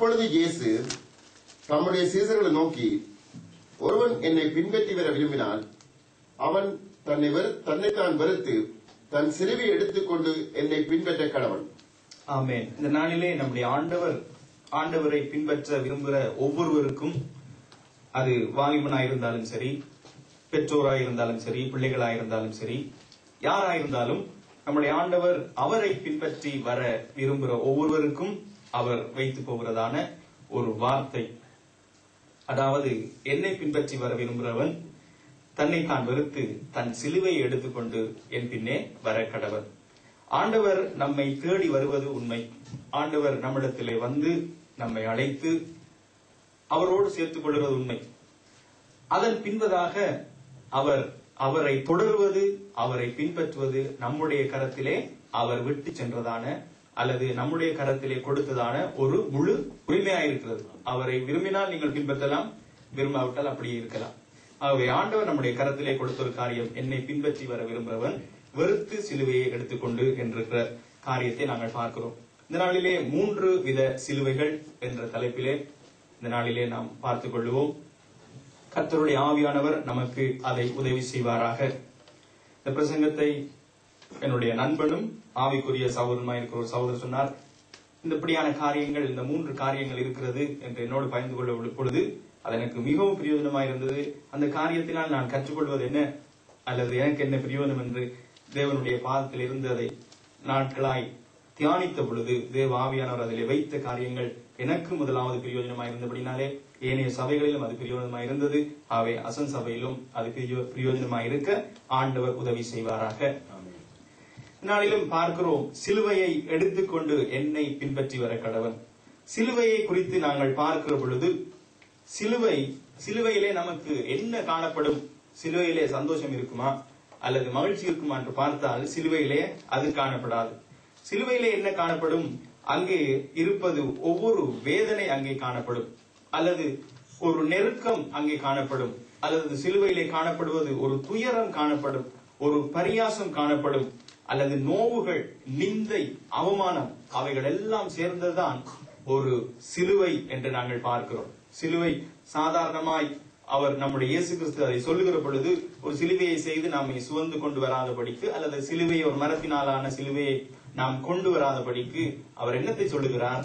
அப்பொழுது இயேசு தம்முடைய சீசர்களை நோக்கி, ஒருவன் என்னை பின்பற்றி வர விரும்பினால் அவன் தன்னைத்தான் வெறுத்து தன் சிலுவை எடுத்துக்கொண்டு என்னை பின்பற்ற கடவன். ஆமென். இந்த நாளிலே நம்முடைய ஆண்டவரை பின்பற்ற விரும்புகிற ஒவ்வொருவருக்கும், அது வாலிபனாயிருந்தாலும் சரி, பெற்றோராயிருந்தாலும் சரி, பிள்ளைகளாயிருந்தாலும் சரி, யாராயிருந்தாலும் நம்முடைய ஆண்டவர் அவரை பின்பற்றி வர விரும்புகிற ஒவ்வொருவருக்கும் அவர் வைத்து போகிறதான ஒரு வார்த்தை. அதாவது, என்னை பின்பற்றி வர விரும்புகிறவன் தன்னைத்தான் வெறுத்து தன் சிலுவையை எடுத்துக்கொண்டு என் பின்னே வர கடவன். ஆண்டவர் நம்மை தேடி வருவது உண்மை. ஆண்டவர் நம்மிடத்திலே வந்து நம்மை அழைத்து அவரோடு சேர்த்துக் கொள்வது உண்மை. அதன் பின்பதாக அவரை தொடருவது, அவரை பின்பற்றுவது நம்முடைய கரத்திலே அவர் விட்டு சென்றதான அல்லது நம்முடைய கரத்திலே கொடுத்ததான ஒரு முழு உரிமையாயிருக்கிறது. அவரை விரும்பினால் நீங்கள் பின்பற்றலாம், விரும்பாவிட்டால் அப்படியே இருக்கலாம். ஆகவே ஆண்டவர் நம்முடைய கரத்திலே கொடுத்த ஒரு காரியம், என்னை பின்பற்றி வர விரும்புகிறவன் வெறுத்து சிலுவையை எடுத்துக்கொண்டு என்கிற காரியத்தை நாங்கள் பார்க்கிறோம். இந்த நாளிலே 3 வித சிலுவைகள் என்ற தலைப்பிலே இந்த நாளிலே நாம் பார்த்துக் கொள்வோம். கர்த்தருடைய ஆவியானவர் நமக்கு அதை உதவி செய்வாராக. இந்த பிரசங்கத்தை என்னுடைய நண்பனும் ஆவிக்குரிய சகோதரமாயிருக்கிற ஒரு சகோதரர் சொன்னார், இப்படியான காரியங்கள், இந்த 3 காரியங்கள் இருக்கிறது என்று என்னோடு பகிர்ந்து கொள்ள பொழுது அது எனக்கு மிகவும் பிரயோஜனமாக இருந்தது. அந்த காரியத்தினால் நான் கற்றுக்கொள்வது என்ன அல்லது எனக்கு என்ன பிரயோஜனம் என்று தேவனுடைய பாதத்தில் இருந்து அதை நாட்களாய் தியானித்த பொழுது தேவ ஆவியானவர் அதிலே வைத்த காரியங்கள் எனக்கு முதலாவது பிரயோஜனமாக இருந்தபடினாலே ஏனைய சபைகளிலும் அது பிரயோஜனமாக இருந்தது. ஆகவே அசன் சபையிலும் அது பிரயோஜனமாக இருக்க ஆண்டவர் உதவி செய்வாராக. நாளிலும் பார்க்கிறோம், சிலுவையை எடுத்துக்கொண்டு என்னை பின்பற்றி வர கடவன். சிலுவையை குறித்து நாங்கள் பார்க்கிற பொழுது சிலுவையிலே நமக்கு என்ன காணப்படும்? சிலுவையிலே சந்தோஷம் இருக்குமா அல்லது மகிழ்ச்சி இருக்குமா என்று பார்த்தால் சிலுவையிலே அது காணப்படாது. சிலுவையிலே என்ன காணப்படும்? அங்கே இருப்பது ஒவ்வொரு வேதனை அங்கே காணப்படும், அல்லது ஒரு நெருக்கம் அங்கே காணப்படும், அல்லது சிலுவையிலே காணப்படுவது ஒரு துயரம் காணப்படும், ஒரு பரியாசம் காணப்படும், அல்லது நோவுகள், நிந்தை, அவமானம், அவைகள் எல்லாம் சேர்ந்ததுதான் ஒரு சிலுவை என்று நாங்கள் பார்க்கிறோம். சிலுவை சாதாரணமாய் அவர் நம்முடைய இயேசு கிறிஸ்து அதை சொல்லுகிற பொழுது ஒரு சிலுவையை செய்து நாமை சுமந்து கொண்டு வராதபடிக்கு, அல்லது சிலுவையை ஒரு மரத்தினாலான சிலுவையை நாம் கொண்டு வராதபடிக்கு அவர் என்னத்தை சொல்லுகிறார்?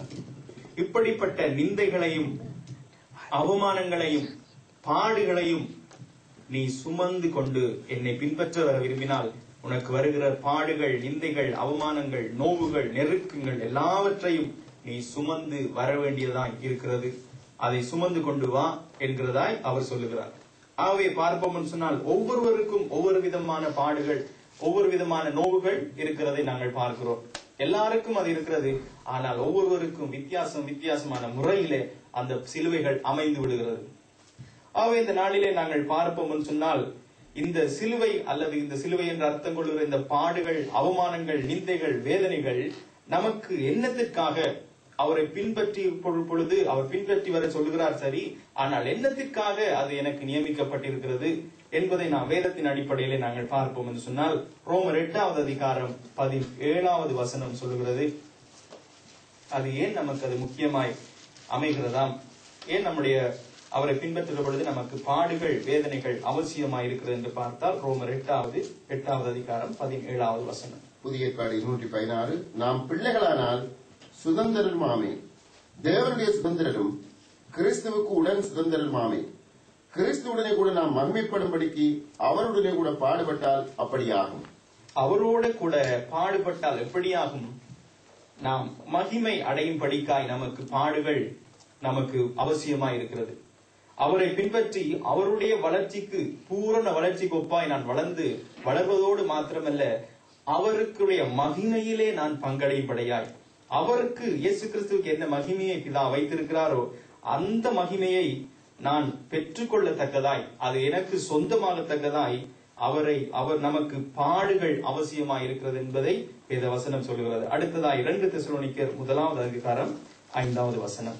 இப்படிப்பட்ட நிந்தைகளையும் அவமானங்களையும் பாடுகளையும் நீ சுமந்து கொண்டு என்னை பின்பற்ற வர விரும்பினால் உனக்கு வருகிற பாடுகள், நிந்தைகள், அவமானங்கள், நோவுகள், நெருக்கங்கள் எல்லாவற்றையும் நீ சுமந்து வர வேண்டியதாய் இருக்கிறது. அதை சுமந்து கொண்டு வா என்கிறதாய் அவர் சொல்லுகிறார். ஆகவே பார்ப்போம் சொன்னால் ஒவ்வொருவருக்கும் ஒவ்வொரு விதமான பாடுகள், ஒவ்வொரு விதமான நோவுகள் இருக்கிறதை நாங்கள் பார்க்கிறோம். எல்லாருக்கும் அது இருக்கிறது. ஆனால் ஒவ்வொருவருக்கும் வித்தியாசமான முறையிலே அந்த சிலுவைகள் அமைந்து விடுகிறது. ஆகவே இந்த நாளிலே நாங்கள் பார்ப்போம் சொன்னால் இந்த சிலுவை அல்லது இந்த சிலுவை என்று அர்த்தம் கொள்கிற இந்த பாடுகள், அவமானங்கள், நிந்தைகள், வேதனைகள் நமக்கு என்னத்திற்காக அவரை பின்பற்றி பொழுது அவர் பின்பற்றி வர சொல்லுகிறார், சரி, ஆனால் என்னத்திற்காக அது எனக்கு நியமிக்கப்பட்டிருக்கிறது என்பதை நாம் வேதத்தின் அடிப்படையிலே நாங்கள் பார்ப்போம் என்று சொன்னால் ரோமர் 8வது அதிகாரம் 17வது வசனம் சொல்லுகிறது. அது ஏன் நமக்கு அது முக்கியமாய் அமைகிறதாம்? ஏன் நம்முடைய அவரை பின்பற்றுகிற பொழுது நமக்கு பாடுகள், வேதனைகள் அவசியமாய் இருக்கிறது என்று பார்த்தால் ரோமர் 8வது அதிகாரம் 17வது வசனம். புதிய ஏற்பாடு 216, நாம் பிள்ளைகளானால் சுதந்திரமாமே, தேவனுடைய சுதந்திரரும் கிறிஸ்துவுக்கு உடன் சுதந்திரமாமே, கிறிஸ்துவுடனே கூட நாம் மகிமைப்படும்படிக்கு அவருடனே கூட பாடுபட்டால் அப்படியாகும். அவரோட கூட பாடுபட்டால் எப்படியாகும்? நாம் மகிமை அடையும் படிக்காய் நமக்கு பாடுகள் நமக்கு அவசியமாய் இருக்கிறது. அவரை பின்பற்றி அவருடைய வளர்ச்சிக்கு, பூரண வளர்ச்சிக்கு ஒப்பாய் நான் வளர்வதோடு மாத்திரமல்ல, அவருக்குடைய மகிமையிலே நான் பங்கடைபடையாய், அவருக்கு இயேசு கிறிஸ்துவுக்கு என்ன மகிமையை பிதா வைத்திருக்கிறாரோ அந்த மகிமையை நான் பெற்றுக்கொள்ளத்தக்கதாய், அது எனக்கு சொந்தமாகத்தக்கதாய் அவர் நமக்கு பாடுகள் அவசியமாய் இருக்கிறது என்பதை வேத வசனம் சொல்லுகிறது. அடுத்ததாய் 2 தெசலோனிக்கர் 1வது அதிகாரம் 5வது வசனம்.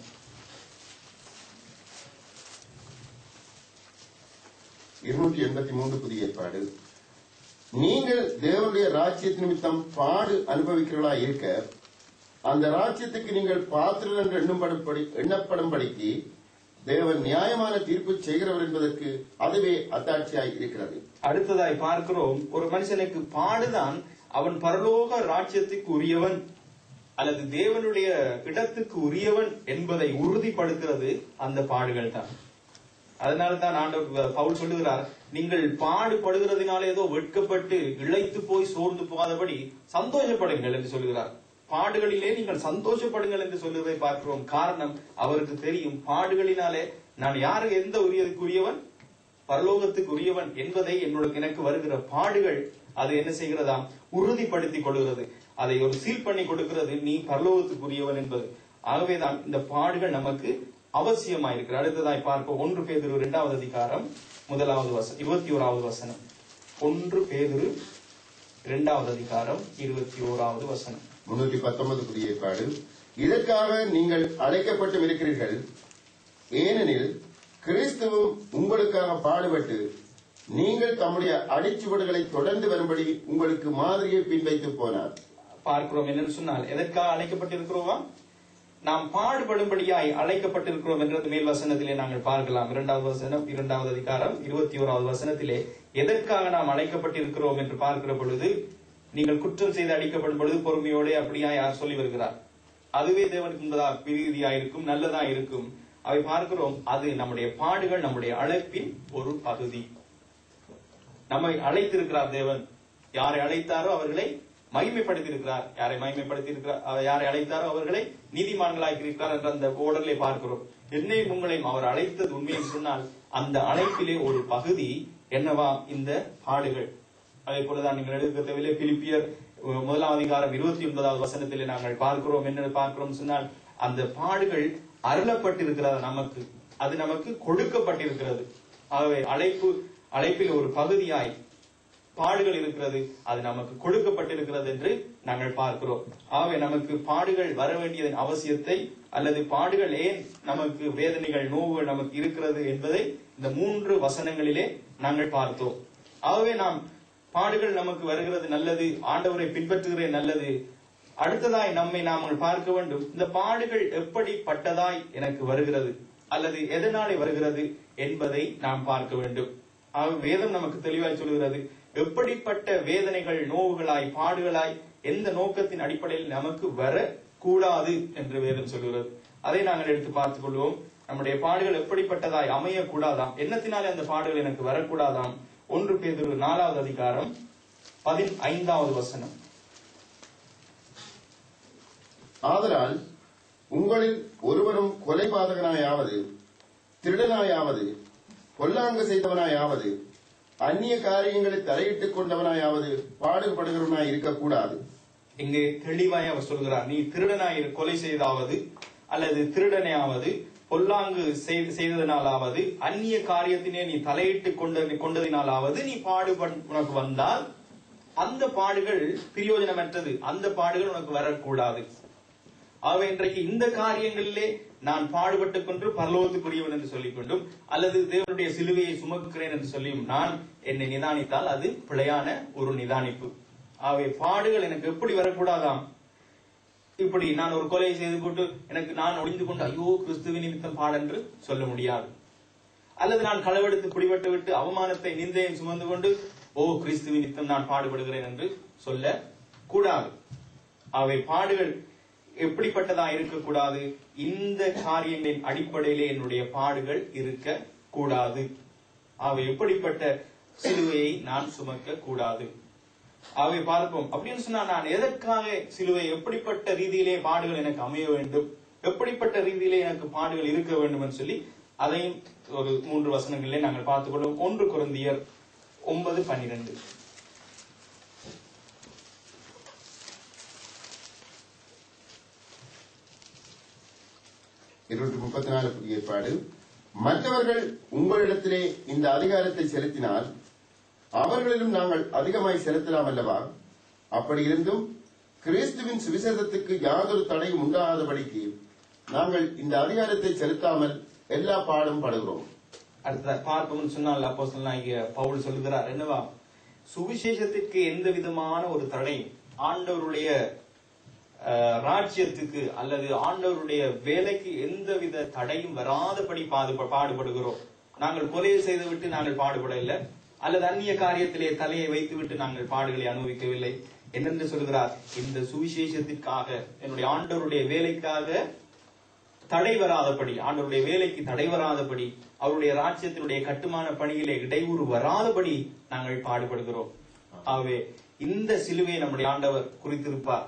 283 புதிய ஏற்பாடு, நீங்கள் தேவனுடைய ராஜ்யத்தின் நிமித்தம் பாடு அனுபவிக்கிறவர்களா இருக்க அந்த ராஜ்யத்துக்கு நீங்கள் பாத்திரர் என்று எண்ணப்படும்படிக்கு தேவன் நியாயமான தீர்ப்பு செய்கிறவர் என்பதற்கு அதுவே அத்தாட்சியாய் இருக்கிறது. அடுத்ததாய் பார்க்கிறோம், ஒரு மனுஷனுக்கு பாடுதான் அவன் பரலோக ராஜ்யத்துக்கு உரியவன் அல்லது தேவனுடைய இடத்துக்கு உரியவன் என்பதை உறுதிப்படுத்துறது அந்த பாடுகள் தான். அதனால்தான் ஆண்டவர் பவுல் சொல்லுகிறார், நீங்கள் பாடுபடுகிறதுனால ஏதோ வெட்கப்பட்டு இழைத்து போய் சோர்ந்து போகாதபடி சந்தோஷப்படுங்கள் என்று சொல்லுகிறார். பாடுகளிலே நீங்கள் சந்தோஷப்படுங்கள் என்று சொல்லுவதை பார்க்கிறோம். காரணம், அவருக்கு தெரியும் பாடுகளினாலே நான் யாரு எந்த உரியதுக்குரியவன், பரலோகத்துக்கு உரியவன் என்பதை எனக்கு வருகிற பாடுகள் அது என்ன செய்கிறதா, உறுதிப்படுத்திக் கொள்கிறது, அதை ஒரு சீல் பண்ணி கொடுக்கிறது, நீ பரலோகத்துக்குரியவன் என்பது. ஆகவேதான் இந்த பாடுகள் நமக்கு அவசியமாயிருக்கிறது. அடுத்ததாய் பார்ப்போம் 1 பேதுரு 2வது அதிகாரம் 1வது வசனம் 21வது வசனம். 1 பேதுரு 2வது அதிகாரம் 21வது வசனம். 319 புதிய ஏற்பாடு. இதற்காக நீங்கள் அழைக்கப்பட்டும் இருக்கிறீர்கள், ஏனெனில் கிறிஸ்துவும் உங்களுக்காக பாடுபட்டு நீங்கள் தம்முடைய அடிச்சுவடுகளை தொடர்ந்து வரும்படி உங்களுக்கு மாதிரியை பின்வைத்து போனார். பார்க்கிறோம் என்னன்னு சொன்னால், எதற்காக அழைக்கப்பட்டிருக்கிறோமா, நாம் பாடுபடும்படியாய் அழைக்கப்பட்டிருக்கிறோம் என்றது மேல் வசனத்திலே நாங்கள் பார்க்கலாம். 2வது வசனம் 2வது அதிகாரம் 21வது வசனத்திலே எதற்காக நாம் அழைக்கப்பட்டிருக்கிறோம் என்று பார்க்கிற பொழுது, நீங்கள் குற்றம் செய்து அடிக்கப்படும் பொழுது பொறுமையோட அப்படியா யார் சொல்லி வருகிறார், அதுவே தேவனுக்கு பிரீதியாயிருக்கும், நல்லதா இருக்கும். அவை பார்க்கிறோம், அது நம்முடைய பாடுகள் நம்முடைய அழைப்பின் ஒரு பகுதி. நம்மை அழைத்திருக்கிறார் தேவன். யாரை அழைத்தாரோ அவர்களை மகிமைப்படுத்தியிருக்கிறார். யாரை அழைத்தாரோ அவர்களை நீதிமான்களாக்கியிருக்கிறார் என்ற அந்த ஓடலை பார்க்கிறோம். என்னையும் உங்களையும் அவர் அழைத்தது உண்மையை சொன்னால் அந்த அழைப்பிலே ஒரு பகுதி என்னவா இந்த பாடுகள். அதே போலதான் நீங்கள் எடுக்கவில்லை, பிலிப்பியர் 1வது அதிகாரம் 29வது வசனத்திலே நாங்கள் பார்க்கிறோம். என்ன பார்க்கிறோம் சொன்னால், அந்த பாடுகள் அருளப்பட்டிருக்கிறது நமக்கு, அது நமக்கு கொடுக்கப்பட்டிருக்கிறது. ஆகவே அழைப்பில் ஒரு பகுதியாய் பாடுகள் இருக்கிறது, அது நமக்கு கொடுக்கப்பட்டிருக்கிறது என்று நாங்கள் பார்க்கிறோம். ஆகவே நமக்கு பாடுகள் வர வேண்டியதன் அவசியத்தை அல்லது பாடுகள் ஏன் நமக்கு வேதனைகள் நோவுகள் நமக்கு இருக்கிறது என்பதை இந்த 3 வசனங்களிலே நாங்கள் பார்த்தோம். ஆகவே நாம் பாடுகள் நமக்கு வருகிறது நல்லது, ஆண்டவரை பின்பற்றுகிற நல்லது. அடுத்ததாய் நம்மை நாங்கள் பார்க்க வேண்டும், இந்த பாடுகள் எப்படிப்பட்டதாய் எனக்கு வருகிறது அல்லது எதனாலே வருகிறது என்பதை நாம் பார்க்க வேண்டும். வேதம் நமக்கு தெளிவாய் சொல்கிறது, எப்படிப்பட்ட வேதனைகள் நோவுகளாய் பாடுகளாய் எந்த நோக்கத்தின் அடிப்படையில் நமக்கு வரக்கூடாது என்று வேதம் சொல்கிறது. அதை நாங்கள் எடுத்து பார்த்துக் கொள்வோம். நம்முடைய பாடுகள் எப்படிப்பட்டதாய் அமையக்கூடாதாம், என்னத்தினாலே அந்த பாடுகள் எனக்கு வரக்கூடாதாம். 1 பேதுரு 4வது அதிகாரம் 15வது வசனம். ஆதலால் உங்களில் ஒருவரும் கொலைபாதகனாயாவது, திருடனாயாவது, பொல்லாங்கு செய்தவனாயாவது, அந்நிய காரியங்களை தலையிட்டுக் கொண்டவனாயாவது பாடுபடுகிறவனாய் இருக்கக்கூடாது. இங்கே தெளிவாய் அவர் சொல்கிறார், நீ திருடனாய் கொலை செய்தாவது அல்லது திருடனையாவது பொல்லாங்கு செய்ததனாலாவது அந்நிய காரியத்தினே நீ தலையிட்டுக் கொண்டதினாலாவது நீ உனக்கு வந்தால் அந்த பாடுகள் பிரயோஜனமற்றது, அந்த பாடுகள் உனக்கு வரக்கூடாது. ஆகவே இன்றைக்கு இந்த காரியங்களிலே நான் பாடுபட்டுக் கொண்டு பரலோகத்துக்குரியவன் என்று சொல்லிக் கொண்டும் அல்லது தேவனுடைய சிலுவையை சுமக்கிறேன் என்று சொல்லியும் நான் என்னை நிதானித்தால் அது பிழையான ஒரு நிதானிப்பு. ஆகவே பாடுகள் எனக்கு எப்படி வரக்கூடாதாம், இப்படி நான் ஒரு கொலை செய்து போட்டு எனக்கு நான் ஒளிந்து கொண்டு ஐயோ கிறிஸ்துவின் நிமித்தம் பாடென்று சொல்ல முடியாது. அல்லது நான் களவெடுத்து பிடிபட்டு விட்டு அவமானத்தை நிந்தையும் சுமந்து கொண்டு ஓ கிறிஸ்துவின் நிமித்தம் நான் பாடுபடுகிறேன் என்று சொல்ல கூடாது. அவை பாடுகள் எப்படிப்பட்டதா இருக்கக்கூடாது, இந்த காரியங்களின் அடிப்படையிலே என்னுடைய பாடுகள் இருக்க கூடாது. அவை எப்படிப்பட்ட சிலுவையை நான் சுமக்க கூடாது. அவை பார்ப்போம். அப்படின்னு சொன்னா நான் எதற்காக சிலுவை, எப்படிப்பட்ட ரீதியிலே பாடுகள் எனக்கு அமைய வேண்டும், எப்படிப்பட்ட ரீதியிலே எனக்கு பாடுகள் இருக்க வேண்டும் என்று சொல்லி அதையும் ஒரு 3 வசனங்களிலே நாங்கள் பார்த்துக் கொள்வோம். 1 கொரிந்தியர் 9:12. 234 புதிய ஏற்பாடு. மற்றவர்கள் உங்களிடத்திலே இந்த அதிகாரத்தை செலுத்தினால் அவர்களிலும் நாங்கள் அதிகமாய் செலுத்தலாம் அல்லவா? அப்படி இருந்தும் கிறிஸ்துவின் சுவிசேஷத்துக்கு யாதொரு தடையும் உண்டாகாதபடிக்கு நாங்கள் இந்த அதிகாரத்தை செலுத்தாமல் எல்லா பாடும் படுகிறோம். அடுத்த பார்ப்போம்னு சொன்னால் அப்போஸ்தலனாகிய பவுல் சொல்லுகிறார் என்னவா, சுவிசேஷத்திற்கு எந்த விதமான ஒரு தடை ஆண்டவருடைய ராஜ்யத்துக்கு அல்லது ஆண்டவருடைய வேலைக்கு எந்தவித தடையும் வராதபடி பாடுபடுகிறோம். நாங்கள் கொலை செய்துவிட்டு நாங்கள் பாடுபடவில்லை, அல்லது அந்நிய காரியத்திலே தலையை வைத்துவிட்டு நாங்கள் பாடுகளை அனுபவிக்கவில்லை. என்னென்று சொல்கிறார்? இந்த சுவிசேஷத்திற்காக, என்னுடைய ஆண்டவருடைய வேலைக்காக தடை வராதபடி, ஆண்டவருடைய வேலைக்கு தடை வராதபடி, அவருடைய ராஜ்யத்தினுடைய கட்டுமான பணியிலே இடையூறு வராதபடி நாங்கள் பாடுபடுகிறோம். ஆகவே இந்த சிலுவையை நம்முடைய ஆண்டவர் குறித்திருப்பார்.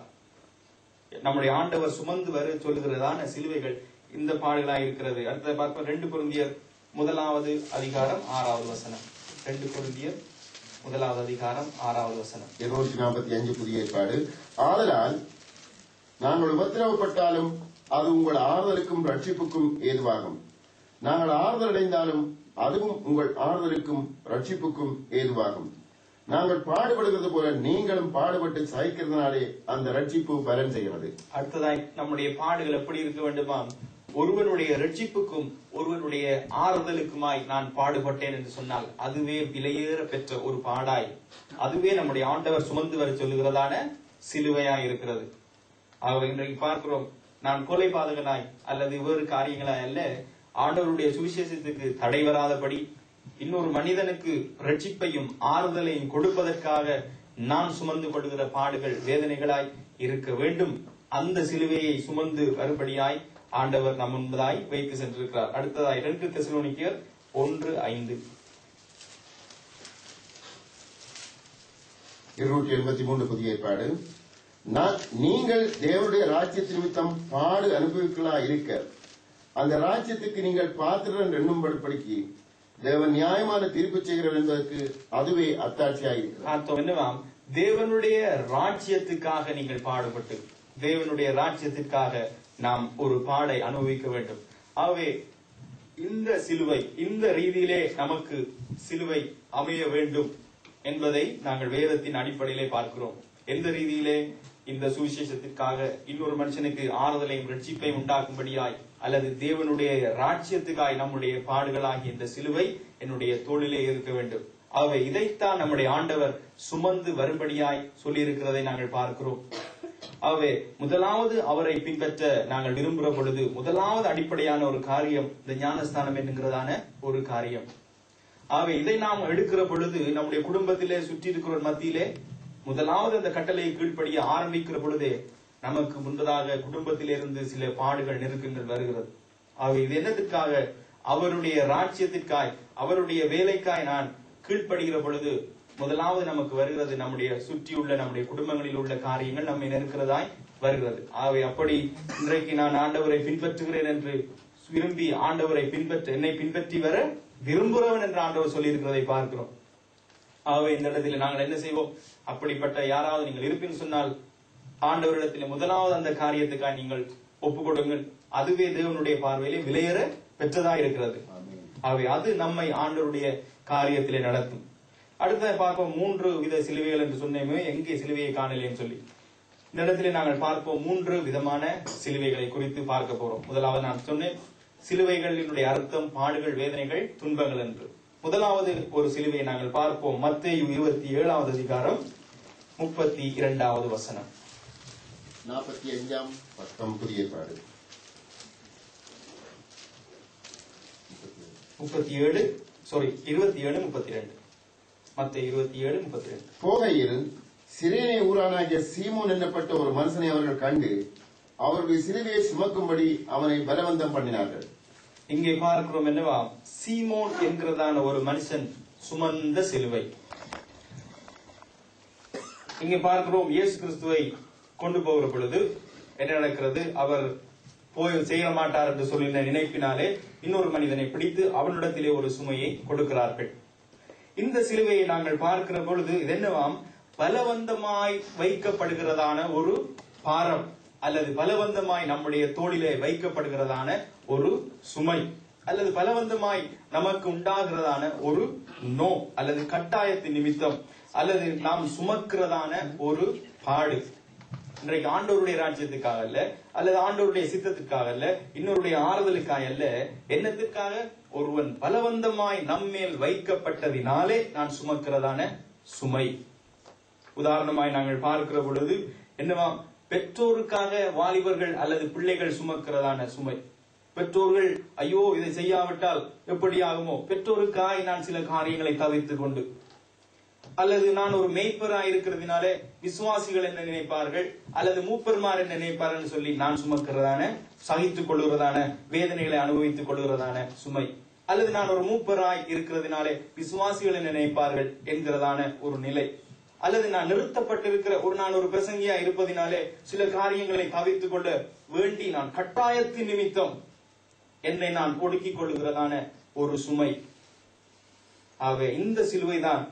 நம்முடைய ஆண்டவர் சுமந்து வர சொல்லுகிறதான சிலுவைகள் இந்த பாடுகளாக இருக்கிறது. அடுத்த பார்ப்போம். 2 கொரிந்தியர் 1வது அதிகாரம் 6வது வசனம். 2 கொரிந்தியர் 1வது அதிகாரம் 6வது வசனம். 245 புதிய ஏற்பாடு. ஆதலால் நாங்கள் உபத்திரவப்பட்டாலும் அது உங்கள் ஆறுதலுக்கும் ரட்சிப்புக்கும் ஏதுவாகும். நாங்கள் ஆறுதல் அடைந்தாலும் அதுவும் உங்கள் ஆறுதலுக்கும் ரட்சிப்புக்கும் ஏதுவாகும். நாங்கள் பாடுபடுகிறது போல நீங்களும் பாடுபட்டு சகிக்கிறதுனாலே அந்த ரட்சிப்பு பலன் செய்கிறது. அடுத்ததாய் நம்முடைய பாடுகள் எப்படி இருக்க வேண்டுமா? ஒருவனுடைய ரட்சிப்புக்கும் ஒருவனுடைய ஆறுதலுக்குமாய் நான் பாடுபட்டேன் என்று சொன்னால் அதுவே விலையேற பெற்ற ஒரு பாடாய், அதுவே நம்முடைய ஆண்டவர் சுமந்து வர சொல்லுகிறதான சிலுவையாய் இருக்கிறது. ஆகவே இன்றைக்கு பார்க்கிறோம், நான் கொலை பாதகனாய் அல்லது வேறு காரியங்களாய் அல்ல, ஆண்டவருடைய சுவிசேஷத்துக்கு தடை வராதபடி இன்னொரு மனிதனுக்கு ரட்சிப்பையும் ஆறுதலையும் கொடுப்பதற்காக நான் சுமந்து படுகிற பாடுகள் வேதனைகளாய் இருக்க வேண்டும். அந்த சிலுவையை சுமந்து வரும்படியாய் ஆண்டவர் நம் முன்பதாய் வைத்து சென்றிருக்கிறார். அடுத்ததாய் 2 தெசலோனிக்கேயர் 1:5. 283 புதிய ஏற்பாடு. நீங்கள் தேவனுடைய ராஜ்யத்தின் நிமித்தம் பாடு அனுபவிகளா இருக்க அந்த ராஜ்யத்துக்கு நீங்கள் பாத்திரன் எண்ணும்படிக்கு தேவன் நியாயமான தீர்ப்பு செய்கிறார் என்பதற்கு அதுவே அத்தாட்சியாயிருக்கிறது. தேவனுடைய ராஜ்யத்துக்காக நீங்கள் பாடுபட்டு தேவனுடைய ராஜ்யத்திற்காக நாம் ஒரு பாடை அனுபவிக்க வேண்டும். ஆகவே இந்த சிலுவை, இந்த ரீதியிலே நமக்கு சிலுவை அமைய வேண்டும் என்பதை நாங்கள் வேதத்தின் அடிப்படையிலே பார்க்கிறோம். எந்த ரீதியிலே? இந்த சுவிசேஷத்திற்காக இன்னொரு மனுஷனுக்கு ஆறுதலையும் ரட்சிப்பையும் உண்டாக்கும்படியாய் அல்லது தேவனுடைய ராஜ்யத்துக்காய் நம்முடைய பாடுகளாகி இந்த சிலுவை என்னுடைய தோளிலே இருக்க வேண்டும். ஆகவே இதைத்தான் நம்முடைய ஆண்டவர் சுமந்து வரும்படியாய் சொல்லி இருக்கிறதை நாங்கள் பார்க்கிறோம். ஆகவே முதலாவது அவரை பின்பற்ற நாங்கள் விரும்புகிற பொழுது முதலாவது அடிப்படையான ஒரு காரியம் இந்த ஞானஸ்தானம் என்கிறதான ஒரு காரியம். ஆகவே இதை நாம் எடுக்கிற பொழுது நம்முடைய குடும்பத்திலே சுற்றி இருக்கிற மத்தியிலே முதலாவது அந்த கட்டளையை கீழ்ப்படிய ஆரம்பிக்கிற பொழுதே நமக்கு முன்பதாக குடும்பத்திலிருந்து சில பாடுகள் நெருக்கங்கள் வருகிறது. ஆகவே இது என்னத்திற்காக? அவருடைய ராஜ்யத்திற்காய் அவருடைய வேலைக்காய் நான் கீழ்ப்படுகிற பொழுது முதலாவது நமக்கு வருகிறது நம்முடைய சுற்றியுள்ள நம்முடைய குடும்பங்களில் உள்ள காரியங்கள் நம்மை நெருக்கிறதாய் வருகிறது. ஆகவே அப்படி இன்றைக்கு நான் ஆண்டவரை பின்பற்றுகிறேன் என்று விரும்பி ஆண்டவரை என்னை பின்பற்றி வர விரும்புகிறவன் என்று ஆண்டவர் சொல்லி இருக்கிறதை பார்க்கிறோம். ஆகவே இந்த இடத்துல நாங்கள் என்ன செய்வோம்? அப்படிப்பட்ட யாராவது நீங்கள் இருப்பின்னு சொன்னால் ஆண்டவரிடத்தில் முதலாவது அந்த காரியத்துக்காக நீங்கள் ஒப்புக் கொடுங்கள். அதுவே தேவனுடைய பார்வையிலே விலையேற பெற்றதா இருக்கிறது. ஆகவே அது நம்மை ஆண்டவருடைய காரியத்திலே நடத்தும். அடுத்த பார்ப்போம் 3 வித சிலுவைகள் என்று சொன்னேமே, எங்கே சிலுவையை காணலேன்னு சொல்லி இந்த இடத்துல நாங்கள் பார்ப்போம் 3 விதமான சிலுவைகளை குறித்து பார்க்க போறோம். முதலாவது நான் சொன்னேன் சிலுவைகளினுடைய அர்த்தம் பாடுகள், வேதனைகள், துன்பங்கள் என்று. முதலாவது ஒரு சிலுவையை நாங்கள் பார்ப்போம். மத்தேயு 27வது அதிகாரம் 32வது வசனம். 45ஆம் பக்கம் புதிய ஏற்பாடு 27:32. மத்தேயு 27:32. போகையில் சிரேனே ஊரானாகிய சீமோன் என்னப்பட்ட ஒரு மனுஷனை அவர்கள் கண்டு அவருடைய சிலுவையை சுமக்கும்படி அவனை பலவந்தம் பண்ணினார்கள். இங்கே பார்க்கிறோம் என்னவா? சீமோன் என்கிறதான ஒரு மனுஷன் சுமந்த சிலுவை. இங்கே பார்க்கிறோம் இயேசு கிறிஸ்துவை கொண்டு போகிற பொழுது என்ன நடக்கிறது? அவர் போய் செய்ய மாட்டார் என்று சொல்லின நினைப்பினாலே இன்னொரு மனிதனை பிடித்து அவனிடத்திலே ஒரு சுமையை கொடுக்கிறார்கள். இந்த சிலுவையை நாங்கள் பார்க்கிற பொழுது இது என்னவாம்? பலவந்தமாய் வைக்கப்படுகிறதான ஒரு பாரம் அல்லது பலவந்தமாய் நம்முடைய தோளிலே வைக்கப்படுகிறதான ஒரு சுமை அல்லது பலவந்தமாய் நமக்கு உண்டாகிறதான ஒரு நோ அல்லது கட்டாயத்தின் நிமித்தம் அல்லது நாம் சுமக்கிறதான ஒரு பாடு. இன்றைக்கு ஆண்டவருடைய ராஜ்யத்துக்காக அல்ல, அல்லது ஆண்டவருடைய சித்தத்துக்காக அல்ல, இன்னொருடைய ஆறுதலுக்காக அல்ல, என்னத்திற்காக? ஒருவன் பலவந்தமாய் நம்மேல் வைக்கப்பட்டதினாலே நான் சுமக்கிறதான சுமை. உதாரணமாய் நாங்கள் பார்க்கிற பொழுது என்னவா? பெற்றோருக்காக வாலிபர்கள் அல்லது பிள்ளைகள் சுமக்கிறதான சுமை. பெற்றோர்கள் ஐயோ இதை செய்யாவிட்டால் எப்படி ஆகுமோ, பெற்றோருக்காக நான் சில காரியங்களை தவிர்த்துக் கொண்டு, அல்லது நான் ஒரு மேய்ப்பராய் இருக்கிறதுனாலே விசுவாசிகள் என்ன நினைப்பார்கள் அல்லது மூப்பர்மார் என்ன நினைப்பார்கள் சொல்லி நான் சுமக்கிறதான சகித்துக் கொள்கிறதான வேதனைகளை அனுபவித்துக் கொள்கிறதான சுமை, அல்லது நான் ஒரு மூப்பராய் இருக்கிறதுனாலே விசுவாசிகள் என்ன நினைப்பார்கள் என்கிறதான ஒரு நிலை, அல்லது நான் நிறுத்தப்பட்டிருக்கிற நான் ஒரு பிரசங்கியா இருப்பதினாலே சில காரியங்களை தவிர்த்துக் கொள்ள வேண்டி நான் கட்டாயத்தின் நிமித்தம் என்னை நான் ஒடுக்கிக் கொள்கிறதான ஒரு சுமை. ஆகவே இந்த சிலுவை தான்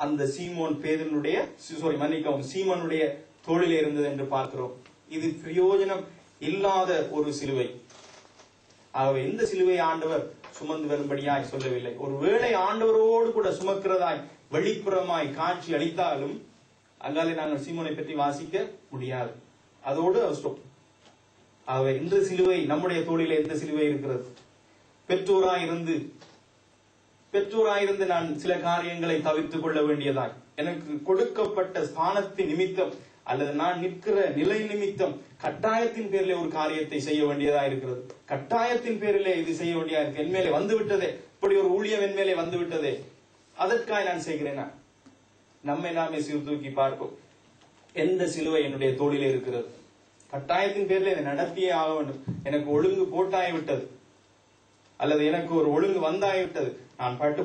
அந்த சீமோனுடைய தோளிலே இருந்தது என்று பார்க்கிறோம். இது பிரயோஜனம் இல்லாத ஒரு சிலுவை. ஆகவே இந்த சிலுவை ஆண்டவர் சுமந்து வரும்படியாய் சொல்லவில்லை. ஒருவேளை ஆண்டவரோடு கூட சுமக்கிறதாய் வெளிப்புறமாய் காட்சி அளித்தாலும் அங்காலே நாங்கள் சீமோனை பற்றி வாசிக்க முடியாது. அதோடு அவசரம். ஆகவே இந்த சிலுவை நம்முடைய தோளிலே எந்த சிலுவை இருக்கிறது? பெற்றோராயிருந்து நான் சில காரியங்களை தவிர்த்துக் கொள்ள வேண்டியதாய், எனக்கு கொடுக்கப்பட்ட ஸ்தானத்தின் நிமித்தம் அல்லது நான் நிற்கிற நிலை நிமித்தம் கட்டாயத்தின் பேரிலே ஒரு காரியத்தை செய்ய வேண்டியதா இருக்கிறது. கட்டாயத்தின் பேரிலே இது செய்ய வேண்டியதா இருக்கு. என் மேலே வந்து விட்டதே, இப்படி ஒரு ஊழியம் என் மேலே வந்து விட்டதே, அதற்காக நான் செய்கிறேனா? நம்மை நாமே சீர்தூக்கி பார்ப்போம். எந்த சிலுவை என்னுடைய தோளிலே இருக்கிறது? கட்டாயத்தின் பேரில் இதை நடத்தியே ஆக வேண்டும். எனக்கு ஒழுங்கு போட்டாய்விட்டது அல்லது எனக்கு ஒரு ஒழுங்கு வந்தாய்விட்டது, நான் பாட்டு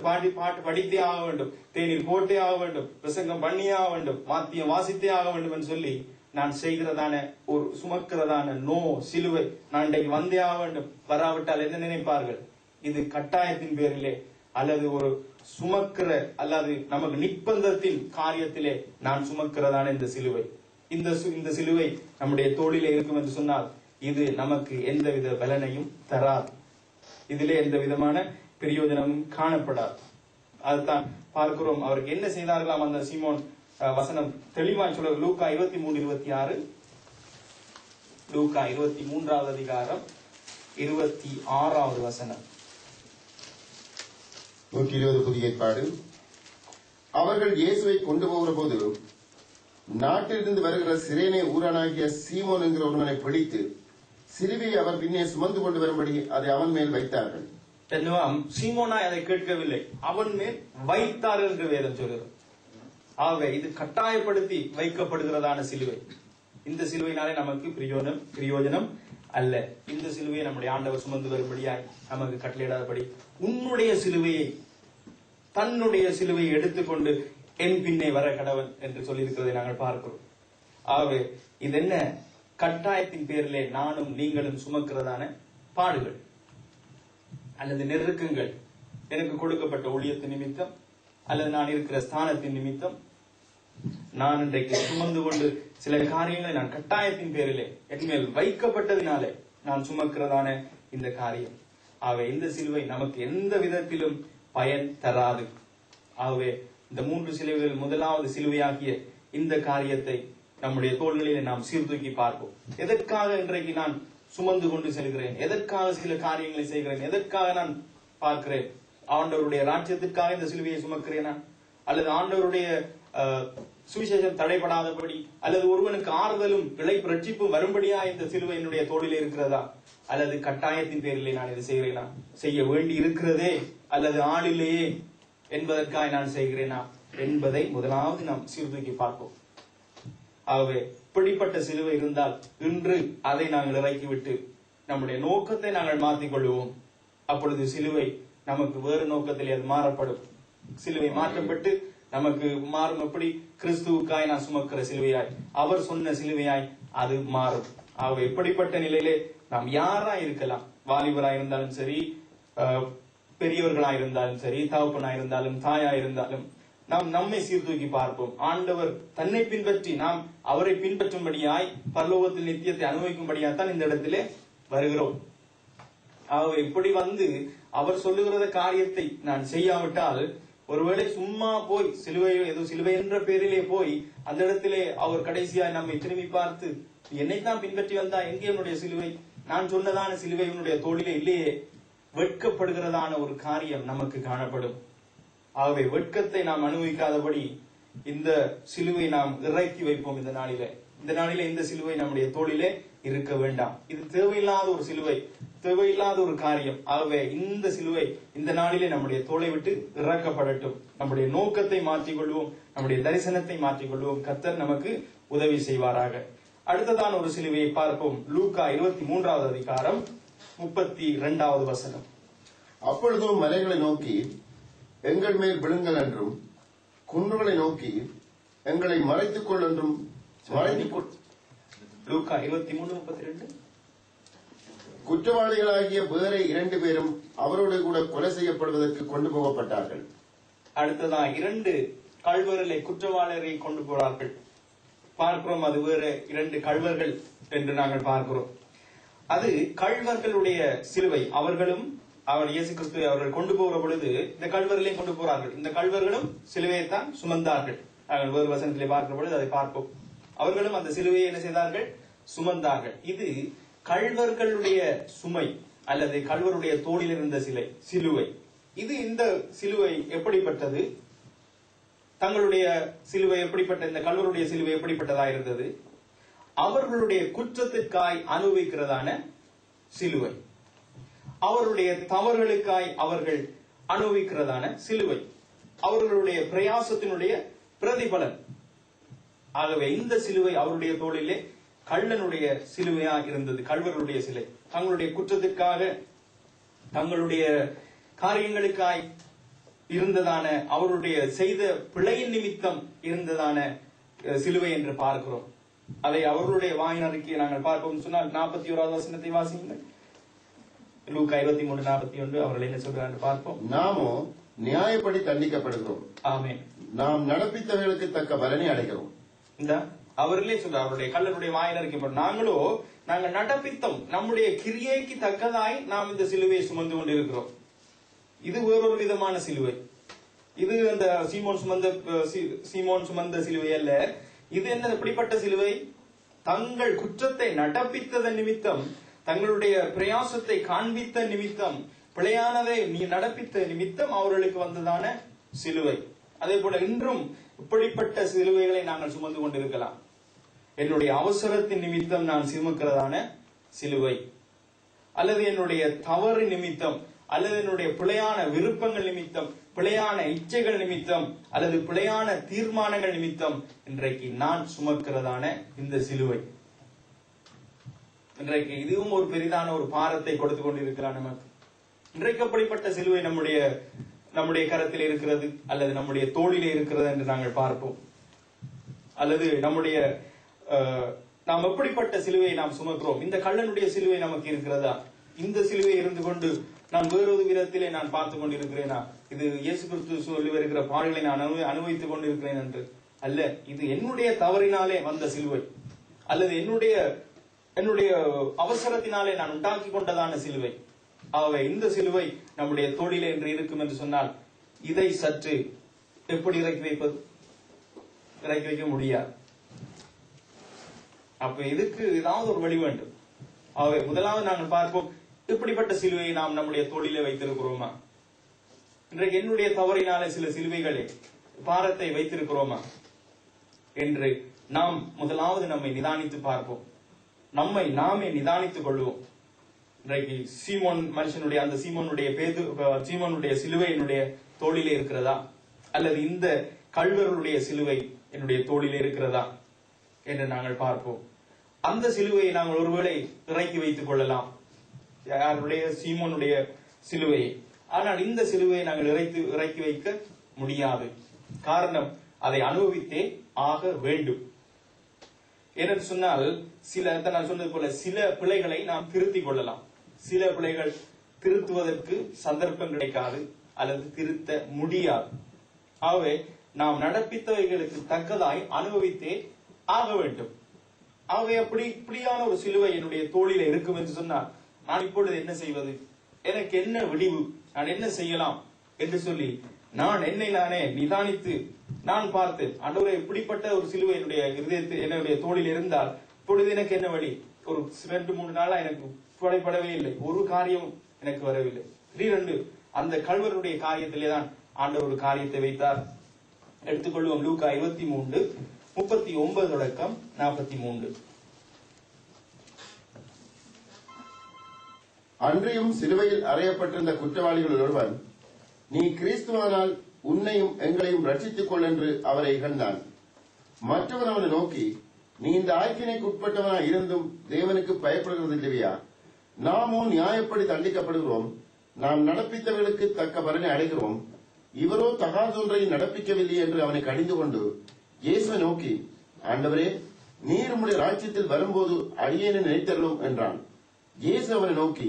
படித்தே ஆக வேண்டும், தேநீர் போட்டே ஆக வேண்டும், பிரசங்கம் பண்ணியே ஆக வேண்டும், வாத்தியம் வாசித்தே ஆக வேண்டும் என்று சொல்லி நான் செய்கிறதான ஒரு சுமக்கிறதான சிலுவை நான் இன்றைக்கு வந்தே ஆக வேண்டும், வராவிட்டால் என்ன நினைப்பார்கள்? இது கட்டாயத்தின் பேரிலே அல்லது ஒரு சுமக்கிற அல்லது நமக்கு நிர்பந்தத்தின் காரியத்திலே நான் சுமக்கிறதான இந்த சிலுவை. இந்த சிலுவை நம்முடைய தோளிலே இருக்கும் என்று சொன்னால் இது நமக்கு எந்தவித பலனையும் தராது. இதிலே எந்த விதமான பிரயோஜனமும் காணப்படாது. அதுதான் பார்க்கிறோம். அவருக்கு என்ன செய்தார்களாம் அந்த சீமோன்? வசனம் தெளிவாய் சொல்ல லூக்கா 23:26, லூக்கா 23வது அதிகாரம் 26வது வசனம். 120 புதிய ஏற்பாடு. அவர்கள் இயேசுவை கொண்டு போகிற போது நாட்டிலிருந்து வருகிற சிரேனே ஊரானாகிய சீமோன் என்கிற ஒருவனை பிடித்து சிலுவையை அவர் பின்னே சுமந்து கொண்டு வரும்படி அதை அவன் மேல் வைத்தார்கள். சீமோனாய் அதை கேட்கவில்லை, அவன் மேல் வைத்தார்கள் என்று வேதம் சொல்கிறது. ஆகவே இது கட்டாயப்படுத்தி வைக்கப்படுகிறதான சிலுவை. இந்த சிலுவையினாலே நமக்கு பிரயோஜனம் அல்ல. இந்த சிலுவையை நம்முடைய ஆண்டவர் சுமந்து வரும்படியாய் நமக்கு கட்டளையிடாதபடி உன்னுடைய சிலுவையை, தன்னுடைய சிலுவையை எடுத்துக்கொண்டு என் பின்னே வர கடவன் என்று சொல்லியிருக்கிறதை நாங்கள் பார்க்கிறோம். ஆகவே இது என்ன? கட்டாயத்தின் பேரிலே நானும் நீங்களும் சுமக்கிறதான பாடுகள் அல்லது நெருக்கங்கள், எனக்கு கொடுக்கப்பட்ட ஊழியத்தின் நிமித்தம் அல்லது நான் இருக்கிற ஸ்தானத்தின் நிமித்தம் நான் இன்றைக்கு சுமந்து கொண்டு சில காரியங்களை நான் கட்டாயத்தின் பேரிலே என் மேல் வைக்கப்பட்டதினாலே நான் சுமக்கிறதான இந்த காரியம். ஆகவே இந்த சிலுவை நமக்கு எந்த விதத்திலும் பயன் தராது. ஆகவே இந்த 3 சிலுவைகள் முதலாவது சிலுவையாகிய இந்த காரியத்தை நம்முடைய தோள்களிலே நாம் சீர்தூக்கி பார்ப்போம். எதற்காக இன்றைக்கு நான் சுமந்து கொண்டு செல்கிறேன்? எதற்காக சில காரியங்களை செய்கிறேன்? எதற்காக நான் பார்க்கிறேன்? ஆண்டவருடைய ராஜ்யத்திற்காக இந்த சிலுவையை சுமக்கிறேனா? அல்லது ஆண்டவருடைய சுவிசேஷம் தடைபடாதபடி அல்லது ஒருவனுக்கு ஆறுதலும் ரட்சிப்பும் வரும்படியா இந்த சிலுவை என்னுடைய தோளிலே இருக்கிறதா? அல்லது கட்டாயத்தின் பேரிலே நான் இதை செய்கிறேனா? செய்ய வேண்டி இருக்கிறதே அல்லது ஆளிலேயே என்பதற்காக நான் செய்கிறேனா என்பதை முதலாவது நாம் சீர்தூக்கி பார்ப்போம். ஆகவே இப்படிப்பட்ட சிலுவை இருந்தால் இன்று அதை நாங்கள் இறக்கிவிட்டு நம்முடைய நோக்கத்தை நாங்கள் மாற்றிக் கொள்வோம். அப்பொழுது சிலுவை நமக்கு வேறு நோக்கத்தில் அது மாறப்படும். சிலுவை மாற்றப்பட்டு நமக்கு மாறும். எப்படி? கிறிஸ்துவுக்காய் நான் சுமக்கிற சிலுவையாய், அவர் சொன்ன சிலுவையாய் அது மாறும். ஆகவே எப்படிப்பட்ட நிலையிலே நாம் யாராய் இருக்கலாம், வாலிபராய் இருந்தாலும் சரி, பெரியவர்களாயிருந்தாலும் சரி, தகப்பனாயிருந்தாலும் தாயாயிருந்தாலும் நாம் நம்மை சீர்தூக்கி பார்ப்போம். ஆண்டவர் தன்னை பின்பற்றி நாம் அவரை பின்பற்றும்படியாய் பரலோகத்தில் நித்தியத்தை அனுபவிக்கும்படியாய் தான் இந்த இடத்திலே வருகிறோம். ஆகவே இப்படி வந்து அவர் சொல்லுகிற காரியத்தை நான் செய்யாவிட்டால், ஒருவேளை சும்மா போய் சிலுவை என்ற பேரிலே போய் அந்த இடத்திலே அவர் கடைசியாய் நம்மை திரும்பி பார்த்து, என்னைத்தான் பின்பற்றி வந்தா, எங்கே என்னுடைய சிலுவை, நான் சொன்னதான சிலுவை உன்னுடைய தோளிலே இல்லையே, வெட்கப்படுகிறதான ஒரு காரியம் நமக்கு காணப்படும். ஆகவே வெட்கத்தை நாம் அனுபவிக்காதபடி இந்த சிலுவை நாம் இறக்கி வைப்போம். இந்த நாளிலே இந்த நாளிலே இந்த சிலுவை நம்முடைய தோளிலே இருக்க வேண்டாம். இது தேவையில்லாத ஒரு சிலுவை, தேவையில்லாத ஒரு காரியம். ஆகவே இந்த சிலுவை இந்த நாளிலே நம்முடைய தோளை விட்டு இறக்கப்படட்டும். நம்முடைய நோக்கத்தை மாற்றிக்கொள்வோம், நம்முடைய தரிசனத்தை மாற்றிக்கொள்வோம். கர்த்தர் நமக்கு உதவி செய்வாராக. அடுத்ததான் ஒரு சிலுவையை பார்ப்போம். லூக்கா 23வது அதிகாரம் 32வது வசனம். அப்பொழுதும் மலைகளை நோக்கி எங்கள் மேல் விழுங்கள் என்றும், குன்றுகளை நோக்கி எங்களை மறைத்துக் கொள் என்றும் லூக்கா 23:32. குற்றவாளிகளாகிய வேற 2 பேரும் அவரோடு கூட கொலை செய்யப்படுவதற்கு கொண்டு போகப்பட்டார்கள். அடுத்ததான் 2 கள்வர்களை குற்றவாளிகளை கொண்டு போறார்கள் பார்க்கிறோம். அது வேற 2 கள்வர்கள் என்று நாங்கள் பார்க்கிறோம். அது கள்வர்களுடைய சிலுவை. அவர்களும் அவர் இயேசு கிறிஸ்துவை அவர்கள் கொண்டு போகிற பொழுது இந்த கள்வர்களையும் கொண்டு போறார்கள். இந்த கள்வர்களும் சிலுவையைத்தான் சுமந்தார்கள். நாங்கள் வேறு வசனத்திலே பார்க்கிற பொழுது அதை பார்ப்போம். அவர்களும் அந்த சிலுவையை என்ன செய்தார்கள்? சுமந்தார்கள். இது கள்வர்களுடைய சுமை அல்லது கள்வருடைய தோளில் இருந்த சிலுவை. இது இந்த சிலுவை எப்படிப்பட்டது? தங்களுடைய சிலுவை எப்படிப்பட்ட, இந்த கள்வருடைய சிலுவை எப்படிப்பட்டதா இருந்தது? அவர்களுடைய குற்றத்திற்காய் அனுபவிக்கிறதான சிலுவை, அவருடைய தவறுகளுக்காய் அவர்கள் அனுபவிக்கிறதான சிலுவை, அவர்களுடைய பிரயாசத்தினுடைய பிரதிபலன். ஆகவே இந்த சிலுவை அவருடைய தோளிலே கள்ளனுடைய சிலுவையா இருந்தது. கள்வர்களுடைய சிலை தங்களுடைய குற்றத்திற்காக, தங்களுடைய காரியங்களுக்காய் இருந்ததான, அவருடைய செய்த பிழையின் நிமித்தம் இருந்ததான சிலுவை என்று பார்க்கிறோம். அதை அவர்களுடைய வாயின் அறிக்கையை நாங்கள் பார்ப்போம் சொன்னால் 41வது வசனத்தை வாசியுங்கள். லூக்கா 23:41 அவர்கள் என்ன சொல்றாங்க பார்ப்போம். நாமோ நியாயப்படி தண்டிக்கப்படுகிறோம், ஆமென், நாம் நடப்பித்தவர்களுக்கு தக்க பலனை அடைகிறோம். இந்த அவர்களே சொல்றார், அவருடைய கள்ளனுடைய வாயின் அறிக்கை, நாங்கள் நடப்பித்தோம், நம்முடைய கிரியைக்கு தக்கதாய் நாம் இந்த சிலுவையை சுமந்து கொண்டிருக்கிறோம். இது வேறொரு விதமான சிலுவை. இது அந்த சீமோன் சுமந்த சிலுவை அல்ல. இது என்ன, எப்படிப்பட்ட சிலுவை? தங்கள் குற்றத்தை நடப்பித்ததன் நிமித்தம், தங்களுடைய பிரயாசத்தை காண்பித்த நிமித்தம், பிழையானதை நீ நடப்பித்த நிமித்தம் அவர்களுக்கு வந்ததான சிலுவை. அதே போல இன்றும் இப்படிப்பட்ட சிலுவைகளை நாங்கள் சுமந்து கொண்டிருக்கலாம். என்னுடைய அவசரத்தின் நிமித்தம் நான் சுமக்கிறதான சிலுவை, அல்லது என்னுடைய தவறு நிமித்தம், அல்லது என்னுடைய பிழையான விருப்பங்கள் நிமித்தம், பிழையான இச்சைகள் நிமித்தம், அல்லது பிழையான தீர்மானங்கள் நிமித்தம் இன்றைக்கு நான் சுமக்கிறதான இந்த சிலுவை. இன்றைக்கு இதுவும் ஒரு பெரிதான ஒரு பாரத்தை கொடுத்து கொண்டிருக்கிறார் நமக்கு. இன்றைக்கு அப்படிப்பட்ட சிலுவை நம்முடைய கரத்தில் இருக்கிறது, அல்லது நம்முடைய தோளிலே இருக்கிறது என்று நாங்கள் பார்ப்போம். அல்லது நாம் எப்படிப்பட்ட சிலுவையை நாம் சுமக்கிறோம்? இந்த கள்ளனுடைய சிலுவை நமக்கு இருக்கிறதா? இந்த சிலுவை இருந்து கொண்டு நான் வேறொரு விதத்திலே நான் பார்த்து கொண்டிருக்கிறேனா? இது இயேசு கிறிஸ்து சொல்லி வருகிற பாடுகளை நான் அனுபவித்துக் கொண்டிருக்கிறேன் என்று அல்ல. இது என்னுடைய தவறினாலே வந்த சிலுவை, அல்லது என்னுடைய அவசரத்தினாலே நான் உண்டாக்கி கொண்டதான சிலுவை. ஆகவே இந்த சிலுவை நம்முடைய தோளிலே என்று இருக்கும் என்று சொன்னால், இதை சற்று எப்படி இறக்கி வைப்பது? இறக்கி வைக்க முடியாது. அப்ப இதுக்கு ஏதாவது ஒரு வழி வேண்டும். ஆகவே முதலாவது நாங்கள் பார்ப்போம், இப்படிப்பட்ட சிலுவையை நாம் நம்முடைய தோளிலே வைத்திருக்கிறோமா? இன்றைக்கு என்னுடைய தவறினாலே சில சிலுவைகளே பாரத்தை வைத்திருக்கிறோமா என்று நாம் முதலாவது நம்மை நிதானித்து பார்ப்போம். நம்மை நாமே நிதானித்துக் கொள்வோம். இன்றைக்கு சீமோனுடைய சிலுவை என்னுடைய தோளிலே இருக்கிறதா, அல்லது இந்த கள்வர்களுடைய சிலுவை என்னுடைய தோளிலே இருக்கிறதா என்று நாங்கள் பார்ப்போம். அந்த சிலுவையை நாங்கள் ஒருவேளை இறக்கி வைத்துக் கொள்ளலாம், யாருடைய சீமோனுடைய சிலுவையை. ஆனால் இந்த சிலுவையை நாங்கள் இறக்கி வைக்க முடியாது. காரணம், அதை அனுபவித்தே ஆக வேண்டும். ஏனென்று சொன்னால், நான் சொன்னது போல சில பிழைகளை நாம் திருத்திக் கொள்ளலாம். சில பிழைகள் திருத்துவதற்கு சந்தர்ப்பம் கிடைக்காது, அல்லது திருத்த முடியாது. ஆகவே நாம் நடப்பித்தவைகளுக்கு தக்கதாய் அனுபவித்தே ஆக வேண்டும். ஆகவே இப்படியான ஒரு சிலுவை என்னுடைய தோளில இருக்கும் என்று சொன்னால், நான் இப்பொழுது என்ன செய்வது? எனக்கு என்ன விடிவு? நான் என்ன செய்யலாம் என்று சொல்லி நான் என்னை நானே நிதானித்து நான் பார்த்து, ஆண்டவரே, இப்படிப்பட்ட ஒரு சிலுவை என்னுடைய தோளில் இருந்தால் இப்பொழுது எனக்கு என்ன வழி? ஒரு 2-3 நாளா எனக்கு புடைப்படவே இல்லை, ஒரு காரியம் எனக்கு வரவில்லை. 2 அந்த கள்வருடைய காரியத்திலே தான் ஆண்டவர் ஒரு காரியத்தை வைத்தார். எடுத்துக்கொள்வோம். லூக்கா 23 39 தொடக்கம் 43. அன்றியும் சிலுவையில் அறையப்பட்டிருந்த குற்றவாளிகள் ஒருவன், நீ கிறிஸ்துவானால் உன்னையும் எங்களையும் ரட்சித்துக் கொள் என்று அவரை இகழ்ந்தான். மற்றவன் அவனை நோக்கி, நீ இந்த ஆக்கினைக்கு உட்பட்டவனாய் இருந்தும் தேவனுக்கு பயப்படுகிறது இல்லையா? நாமோ நியாயப்படி தண்டிக்கப்படுகிறோம். நாம் நடப்பித்தவர்களுக்கு தக்க பலனை அடைகிறோம். இவரோ தகாதொன்றையும் நடப்பிக்கவில்லை என்று அவனை கடிந்து கொண்டு இயேசுவை நோக்கி, ஆண்டவரே, நீர் உம்முடைய ராஜ்யத்தில் வரும்போது அடியேனை நினைத்தருளும் என்றான். இயேசு அவனை நோக்கி,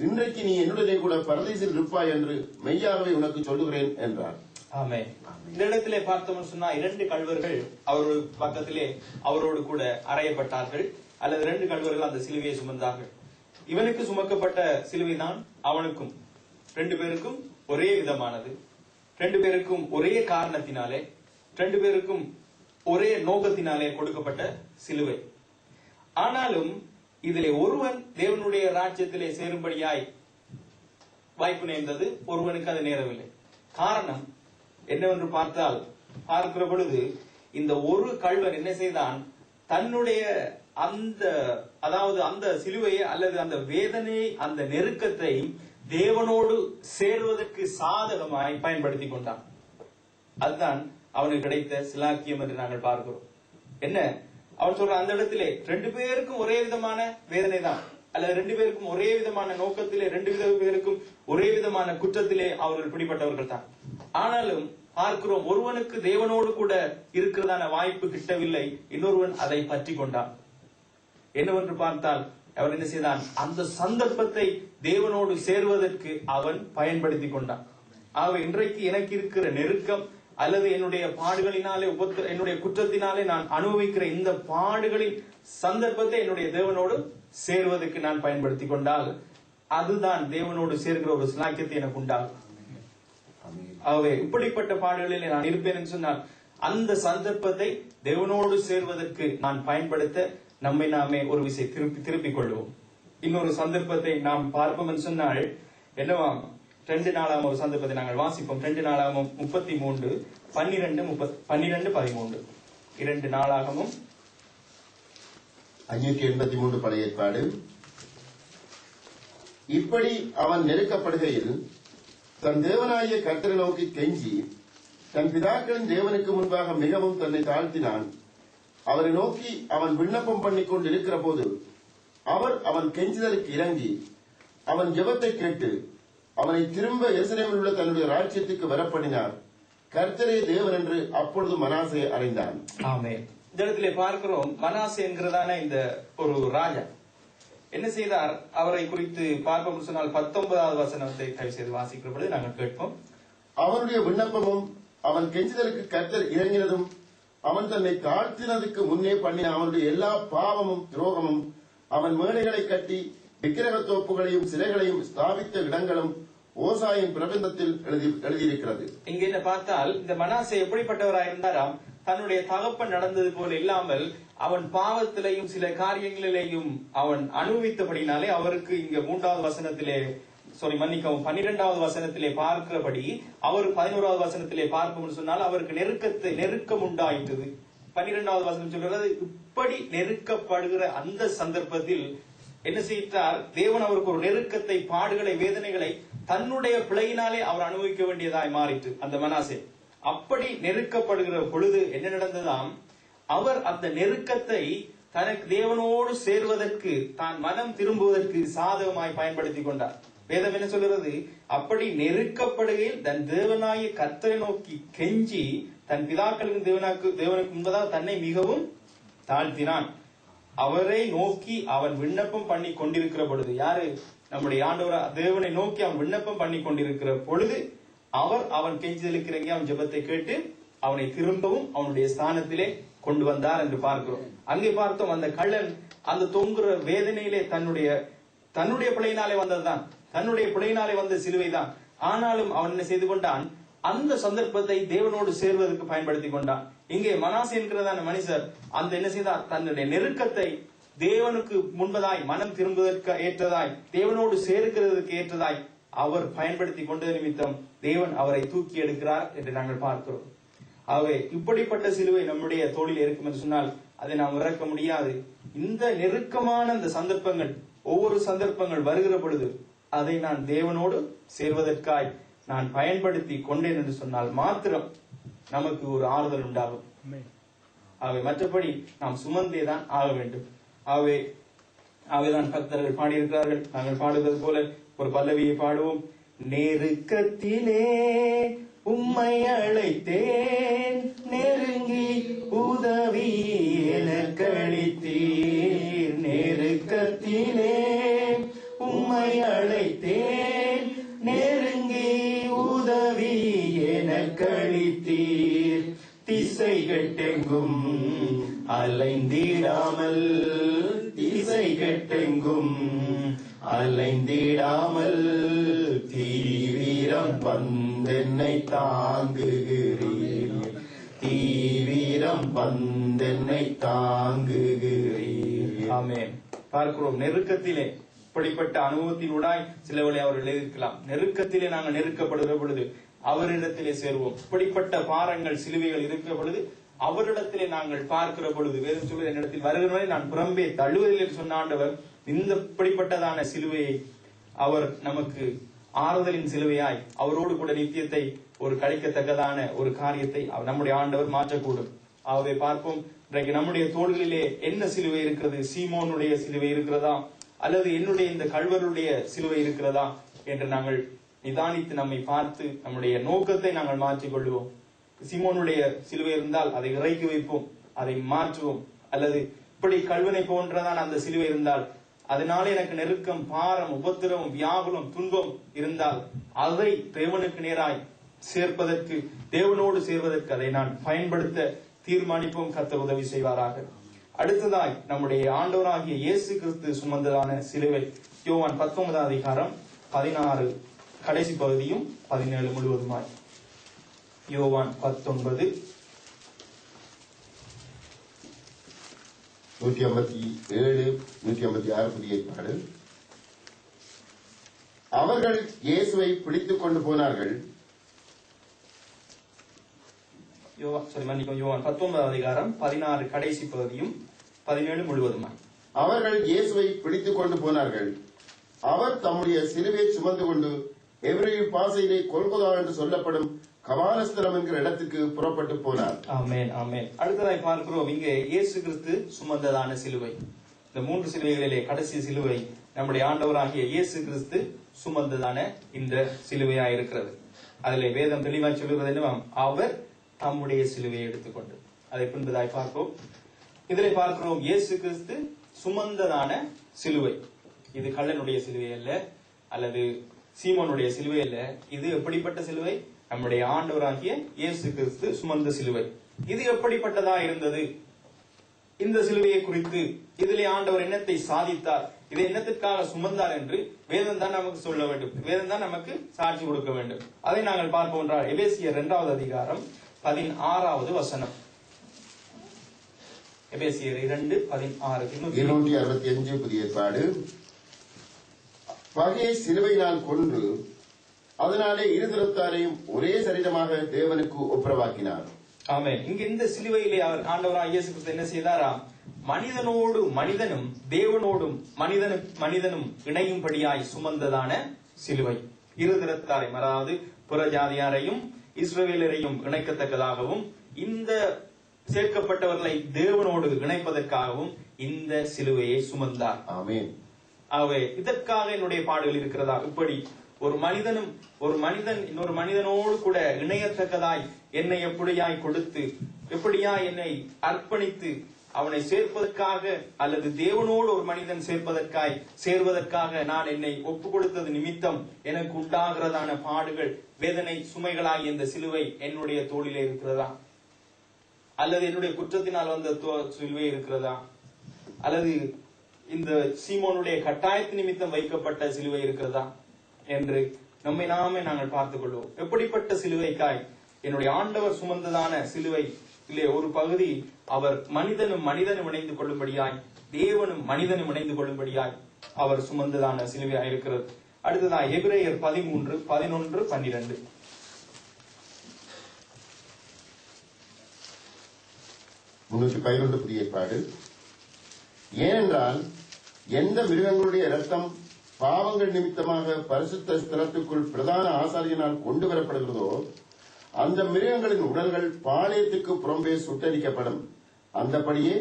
இன்றைக்கு நீ என்னுடனே கூட பரதீசில் இருப்பாய் என்று மெய்யாகவே உனக்கு சொல்லுகிறேன் என்றார். ஆமென். இந்த இடத்திலே பார்த்தோம்னு சொன்னா 2 கள்வர்கள் அவரோடு பக்கத்திலே அவரோடு கூட அறையப்பட்டார்கள், அல்லது 2 கள்வர்கள் அந்த சிலுவையை சுமந்தார்கள். இவனுக்கு சுமக்கப்பட்ட சிலுவை தான் அவனுக்கும். 2 பேருக்கும் ஒரே விதமானது, 2 பேருக்கும் ஒரே காரணத்தினாலே, 2 பேருக்கும் ஒரே நோக்கத்தினாலே கொடுக்கப்பட்ட சிலுவை. ஆனாலும் இதிலே ஒருவன் தேவனுடைய ராஜ்யத்திலே சேரும்படியாய் வாய்ப்பு நேர்ந்தது, ஒருவனுக்கு அது நேரவில்லை. காரணம் என்னவென்று பார்க்கிற பொழுது இந்த ஒரு கள்வன் என்ன செய்தான், தன்னுடைய அந்த சிலுவையை அல்லது அந்த வேதனையை, அந்த நெருக்கத்தை தேவனோடு சேருவதற்கு சாதகமாய் பயன்படுத்தி கொண்டான். அதுதான் அவனுக்கு கிடைத்த சிலாக்கியம் என்று நாங்கள் பார்க்கிறோம். என்ன அவன் சொல்ற, அந்த இடத்திலே 2 பேருக்கும் ஒரே விதமான வேதனை தான், அல்லது 2 பேருக்கும் ஒரே விதமான நோக்கத்திலே, 2 பேருக்கும் ஒரே விதமான குற்றத்திலே அவர்கள் பிடிப்பட்டவர்கள் தான். ஆனாலும் பார்க்கிறோம், ஒருவனுக்கு தேவனோடு கூட இருக்கிறதான வாய்ப்பு கிட்டவில்லை, இன்னொருவன் அதை பற்றி கொண்டான். என்னவென்று பார்த்தால் அவன் என்ன செய்தான், அந்த சந்தர்ப்பத்தை தேவனோடு சேருவதற்கு அவன் பயன்படுத்தி கொண்டான். ஆகவே இன்றைக்கு எனக்கு இருக்கிற நெருக்கம் அல்லது என்னுடைய பாடுகளினாலே என்னுடைய குற்றத்தினாலே நான் அனுபவிக்கிற இந்த பாடுகளின் சந்தர்ப்பத்தை என்னுடைய தேவனோடு சேருவதற்கு நான் பயன்படுத்தி கொண்டால் அதுதான் தேவனோடு சேர்க்கிற ஒரு சிலாக்கியத்தை எனக்கு உண்டாகும். ஆகவே இப்படிப்பட்ட பாடுகளிலே நான் இருப்பேன் என்று சொன்னால் அந்த சந்தர்ப்பத்தை தேவனோடு சேர்வதற்கு நான் பயன்படுத்த நம்மை நாமே ஒரு விசை திருப்பிக் கொள்வோம். இன்னொரு சந்தர்ப்பத்தை நாம் பார்ப்போம் என்று சொன்னால் என்னவாம், 2 நாளாகமம் ஒரு சந்தர்ப்பத்தை நாங்கள் வாசிப்போம். 2 நாளாகமம் 33 12 13. 2 நாளாகமம் 583 பழைய ஏற்பாடு. இப்படி அவன் நெருக்கப்படுகையில் தன் தேவனாகிய கர்த்தரை நோக்கி கெஞ்சி தன் பிதாக்களின் தேவனுக்கு முன்பாக மிகவும் தன்னை தாழ்த்தினான். அவரை நோக்கி அவன் விண்ணப்பம் பண்ணிக் கொண்டு இருக்கிற போது அவர் அவன் கெஞ்சுதலுக்கு இறங்கி அவன் ஜெபத்தை கேட்டு அவனை திரும்ப எருசலேமில் உள்ள தன்னுடைய ராஜ்யத்துக்கு வரப்பண்ணினார். கர்த்தரே தேவன் என்று அப்பொழுது மனாசே அறிந்தான். ஆமென். இந்த இடத்திலே பார்க்கிறோம், மனாசே என்கிறதான இந்த ஒரு ராஜா என்ன செய்தார், அவரை குறித்து பார்ப்போம் சொன்னால் 19வது வசனத்தை தயவு செய்து வாசிக்கிற பொழுது நாங்கள் கேட்போம். அவனுடைய விண்ணப்பமும் அவன் கெஞ்சுதலுக்கு கர்த்தர் இறங்கினதும் அவன் தன்னை தாழ்த்தினதுக்கு முன்னே பண்ணின அவனுடைய எல்லா பாவமும் துரோகமும், அவன் மேடைகளை கட்டி விக்கிரகத்தோப்புகளையும் சிலைகளையும் ஸ்தாபித்த இடங்களும் ஓசாயின் பிரபந்தத்தில் எழுதியிருக்கிறது. இங்க என்ன பார்த்தால் இந்த மனாசே எப்படிப்பட்டவராய் இருந்தாராம், தன்னுடைய தகப்பன் நடந்தது போல இல்லாமல் அவன் பாவத்திலையும் சில காரியங்களிலேயும் அவன் அனுபவித்தபடினாலே அவருக்கு இங்க 3வது வசனத்திலே 12வது வசனத்திலே பார்க்கிறபடி அவர் 11வது வசனத்திலே பார்க்கும் சொன்னால் அவருக்கு நெருக்கம் உண்டாயிட்டது. 12வது வசனம் சொல்றது, இப்படி நெருக்கப்படுகிற அந்த சந்தர்ப்பத்தில் என்ன செய்தார், தேவன் அவருக்கு ஒரு நெருக்கத்தை, பாடுகளை, வேதனைகளை தன்னுடைய பிழையினாலே அவர் அனுபவிக்க வேண்டியதாய் மாறிட்டு அந்த மனாசே. அப்படி நெருக்கப்படுகிற பொழுது என்ன நடந்ததாம், அவர் அந்த நெருக்கத்தை தனக்கு தேவனோடு சேர்வதற்கு, தான் மனம் திரும்புவதற்கு சாதகமாய் பயன்படுத்தி கொண்டார். வேதம் என்ன சொல்கிறது, அப்படி நெருக்கப்படுகையில் தன் தேவனாகிய கர்த்தரை நோக்கி கெஞ்சி தன் பிதாக்களின் தேவனுக்கு முன்பதாக தன்னை மிகவும் தாழ்த்தினான். அவரை நோக்கி அவன் விண்ணப்பம் பண்ணி கொண்டிருக்கிற பொழுது, யாரு, நம்முடைய ஆண்டவர் தேவனை நோக்கி அவன் விண்ணப்பம் பண்ணி கொண்டிருக்கிற பொழுது அவன் கெஞ்சுதலுக்கு இறங்கி அவன் ஜெபத்தை கேட்டு அவனை திரும்பவும் அவனுடைய ஸ்தானத்திலே கொண்டு வந்தார் என்று பார்க்கிறோம். அங்கே பார்த்தோம், அந்த கள்ளன் அந்த தொங்குற வேதனையிலே தன்னுடைய பிழையினாலே வந்ததுதான், தன்னுடைய பிழையினாலே வந்த சிலுவைதான். ஆனாலும் அவன் என்ன செய்து கொண்டான், அந்த சந்தர்ப்பத்தை தேவனோடு சேர்வதற்கு பயன்படுத்தி கொண்டான். இங்கே மனாசே என்கிறதான மனுஷர் அந்த என்ன செய்தார், தன்னுடைய நெருக்கத்தை தேவனுக்கு முன்பதாய், மனம் திரும்புவதற்கு ஏற்றதாய், தேவனோடு சேர்க்கிறதுக்கு ஏற்றதாய் அவர் பயன்படுத்தி கொண்டது நிமித்தம் தேவன் அவரை தூக்கி எடுக்கிறார் என்று நாங்கள் பார்க்கிறோம். ஆகவே இப்படிப்பட்ட சிலுவை நம்முடைய தோளில் இருக்கும் என்று சொன்னால் அதை நாம் இறக்க முடியாது. இந்த நெருக்கமான அந்த சந்தர்ப்பங்கள், ஒவ்வொரு சந்தர்ப்பங்கள் வருகிற பொழுது அதை நான் தேவனோடு சேர்வதற்காய் நான் பயன்படுத்தி கொண்டேன் என்று சொன்னால் மாத்திரம் நமக்கு ஒரு ஆறுதல் உண்டாகும். ஆகவே மற்றபடி நாம் சுமந்தேதான் ஆக வேண்டும். ஆகவேதான் பக்தர்கள் பாடியிருக்கிறார்கள். நாங்கள் பாடுவது போல ஒரு பல்லவியை பாடுவோம். நெருக்கத்திலே உம்மை அழைத்தேன், நெருங்கி உதவி எனக்களித்தீர். நெருக்கத்திலே உம்மை அழைத்தேன், நெருங்கி உதவி எனக்களித்தீர். திசை கெட்டெங்கும் அலைந்திடாமல், திசை கெட்டெங்கும் அலைந்திடாமல் தீவிரம் வந்தென்னை தாங்குகிறீர். தீவிரம் வந்தென்னை தாங்குகிறீர். ஆமென். பார்க்கிறோம், நெருக்கத்திலே இப்படிப்பட்ட அனுபவத்தினூடாய் சிலவளை அவர்கள் எழுதியிருக்கலாம். நெருக்கத்திலே நாங்கள் நெருக்கப்படுகிற பொழுது அவரிடத்திலே சேருவோம். இப்படிப்பட்ட பாரங்கள் சிலுவைகள் இருக்கிற பொழுது அவரிடத்திலே நாங்கள் பார்க்கிற பொழுது வேதம் சொல்வது, என்னிடத்தில் வருகிறவரை நான் புறம்பே தள்ளுவதில் சொன்ன ஆண்டவர் இந்த இப்படிப்பட்டதான சிலுவையை அவர் நமக்கு ஆறுதலின் சிலுவையாய் அவரோடு கூட நித்தியத்தை ஒரு கழிக்கத்தக்கதான ஒரு காரியத்தை நம்முடைய ஆண்டவர் மாற்றக்கூடும். ஆகவே பார்ப்போம், இன்றைக்கு நம்முடைய தோள்களிலே என்ன சிலுவை இருக்கிறது? சீமோனுடைய சிலுவை இருக்கிறதா, அல்லது என்னுடைய இந்த கள்வருடைய சிலுவை இருக்கிறதா என்று நாங்கள் நிதானித்து நம்மை பார்த்து நம்முடைய நோக்கத்தை நாங்கள் மாற்றிக் கொள்வோம். சீமோனுடைய சிலுவை இருந்தால் அதை இறக்கி வைப்போம், அதை மாற்றுவோம். அல்லது இப்படி கள்வனை போன்றதான் அந்த சிலுவை இருந்தால், அதனால எனக்கு நெருக்கம், பாரம், உபத்திரவம், வியாகுலம், துன்பம் இருந்தால் அதை தேவனுக்கு நேராய் சேர்ப்பதற்கு, தேவனோடு சேர்வதற்கு அதை நான் பயன்படுத்த தீர்மானிப்போம். கர்த்தர் உதவி செய்வாராக. அடுத்ததாய் நம்முடைய ஆண்டவராகிய இயேசு கிறிஸ்து சுமந்ததான சிலுவை, யோவான் 19 அதிகாரம் 16 கடைசி பகுதியும் 17 முழுவதுமாய். யோவான் 19 157 156 புதிய ஏற்பாடு. அவர்கள் இயேசுவை பிடித்துக் கொண்டு போனார்கள். யோவான் 19 அதிகாரம் 16 கடைசி பகுதியும் 17 முழுவதுமாய். அவர்கள் இயேசுவை பிடித்துக் கொண்டு போனார்கள். அவர் தம்முடைய சிலுவையை சுமந்து கொண்டு எபிரேய பாஷையிலே கொல்கொதா என்று சொல்லப்படும் கபாலஸ்தலம் என்கிற இடத்துக்கு புறப்பட்டு போனார். ஆமென், ஆமென். அடுத்ததாய் பார்க்கிறோம், இங்கே இயேசு கிறிஸ்து சுமந்ததான சிலுவை. இந்த 3 சிலுவைகளிலே கடைசி சிலுவை நம்முடைய ஆண்டவராகிய இயேசு கிறிஸ்து சுமந்ததான இந்த சிலுவையாய் இருக்கிறது. அதிலே வேதம் தெளிவாய் சொல்லுவது என்னவா? அவர் தம்முடைய சிலுவையை எடுத்துக்கொண்டு. அதை பின்பதாய் பார்ப்போம். இதிலே பார்க்கிறோம், இயேசு கிறிஸ்து சுமந்ததான சிலுவை. இது கள்ளனுடைய சிலுவை அல்ல, அல்லது சீமோனுடைய சிலுவை அல்ல. இது எப்படிப்பட்ட சிலுவை? நம்முடைய ஆண்டவராகிய இயேசு கிறிஸ்து சுமந்த சிலுவை. இது எப்படிப்பட்டதா இருந்தது? இந்த சிலுவையை குறித்து இதிலே ஆண்டவர் என்னத்தை சாதித்தார், இதை என்னத்திற்காக சுமந்தார் என்று வேதம் தான் நமக்கு சொல்ல வேண்டும், வேதம் தான் நமக்கு சாட்சி கொடுக்க வேண்டும். அதை நாங்கள் பார்ப்போம் என்றால் எபேசியர் 2 அதிகாரம் 16 வசனம். எபேசியர் 2:16 265 புதிய ஏற்பாடு. பகையை சிலுவையினால் கொன்று அதனாலே இருதரத்தாரையும் ஒரே சரீரமாக தேவனுக்கு ஒப்புரவாக்கினார். ஆமென். இங்க இந்த சிலுவையிலே அவர் ஆண்டவராகிய இயேசு கிறிஸ்து என்ன செய்தாராம்? மனிதனோடு மனிதனும் தேவனோடும் மனிதனும் இணையும்படியாய் சுமந்ததான சிலுவை. இருதரத்தாரையும், அதாவது புறஜாதியாரையும் இஸ்ரவேலரையும் இணைக்கத்தக்கதாகவும் இந்த சேர்க்கப்பட்டவர்களை தேவனோடு இணைப்பதற்காகவும் இந்த சிலுவையை சுமந்தார். ஆமென். ஆகவே இதற்காக என்னுடைய பாடுகள் இருக்கிறதா? இப்படி ஒரு மனிதன் இன்னொரு மனிதனோடு கூட இணையத்தக்கதாய் என்னை எப்படியாய் கொடுத்து, எப்படியாய் என்னை அர்ப்பணித்து அவனை சேர்ப்பதற்காக, அல்லது தேவனோடு ஒரு மனிதன் சேர்வதற்காக நான் என்னை ஒப்பு கொடுத்தது நிமித்தம் எனக்கு உண்டாகிறதான பாடுகள், வேதனை, சுமைகளாய் இந்த சிலுவை என்னுடைய தோளிலே இருக்கிறதா? அல்லது என்னுடைய குற்றத்தினால் வந்த சிலுவை இருக்கிறதா? அல்லது இந்த சீமோனுடைய கட்டாயத்து நிமித்தம் வைக்கப்பட்ட சிலுவை இருக்கிறதா என்று நம்மை நாமே நாங்கள் பார்த்துக் கொள்வோம். எப்படிப்பட்ட சிலுவைக்காய் என்னுடைய ஆண்டவர் சுமந்ததான சிலுவை இல்லே ஒரு பகுதி அவர் மனிதனும் இணைந்து கொள்ளும்படியாய், தேவனும் மனிதனும் இணைந்து கொள்ளும்படியாய் அவர் சுமந்ததான சிலுவையாய் இருக்கிறது. அடுத்ததான் எபிரேயர் 13:11-12. 311 புதிய ஏற்பாடு. ஏனென்றால் எந்த மிருகங்களுடைய இரத்தம் பாவங்கள் நிமித்தமாக பரிசுத்த ஸ்தலத்துக்குள் பிரதான ஆசாரியனால் கொண்டு வரப்படுகிறதோ அந்த மிருகங்களின் உடல்கள் பாளையத்துக்கு புறம்பே சுட்டரிக்கப்படும். அந்தபடியே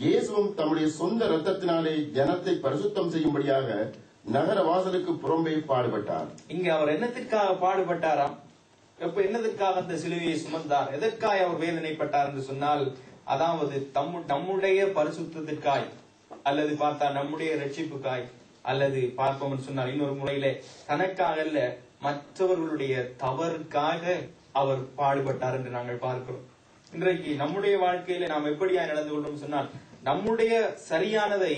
இயேசுவும் தம்முடைய சொந்த இரத்தத்தினாலே ஜனத்தை பரிசுத்தம் செய்யும்படியாக நகர வாசலுக்கு புறம்பே பாடுபட்டார். இங்க அவர் என்னத்திற்காக பாடுபட்டாராம்? என்னதற்காக அந்த சிலுவையை சுமந்தார்? எதற்காக அவர் வேதனைப்பட்டார் என்று சொன்னால், அதாவது நம்முடைய பரிசுத்தத்திற்காய், அல்லது பார்த்தா நம்முடைய ரட்சிப்புக்காய், அல்லது பார்ப்போம் சொன்னால் இன்னொரு முறையிலே தனக்காக அல்ல, மற்றவர்களுடைய தவறுக்காக அவர் பாடுபட்டார் என்று நாங்கள் பார்க்கிறோம். இன்றைக்கு நம்முடைய வாழ்க்கையில நாம் எப்படியா நடந்து கொண்டோம் சொன்னால், நம்முடைய சரியானதை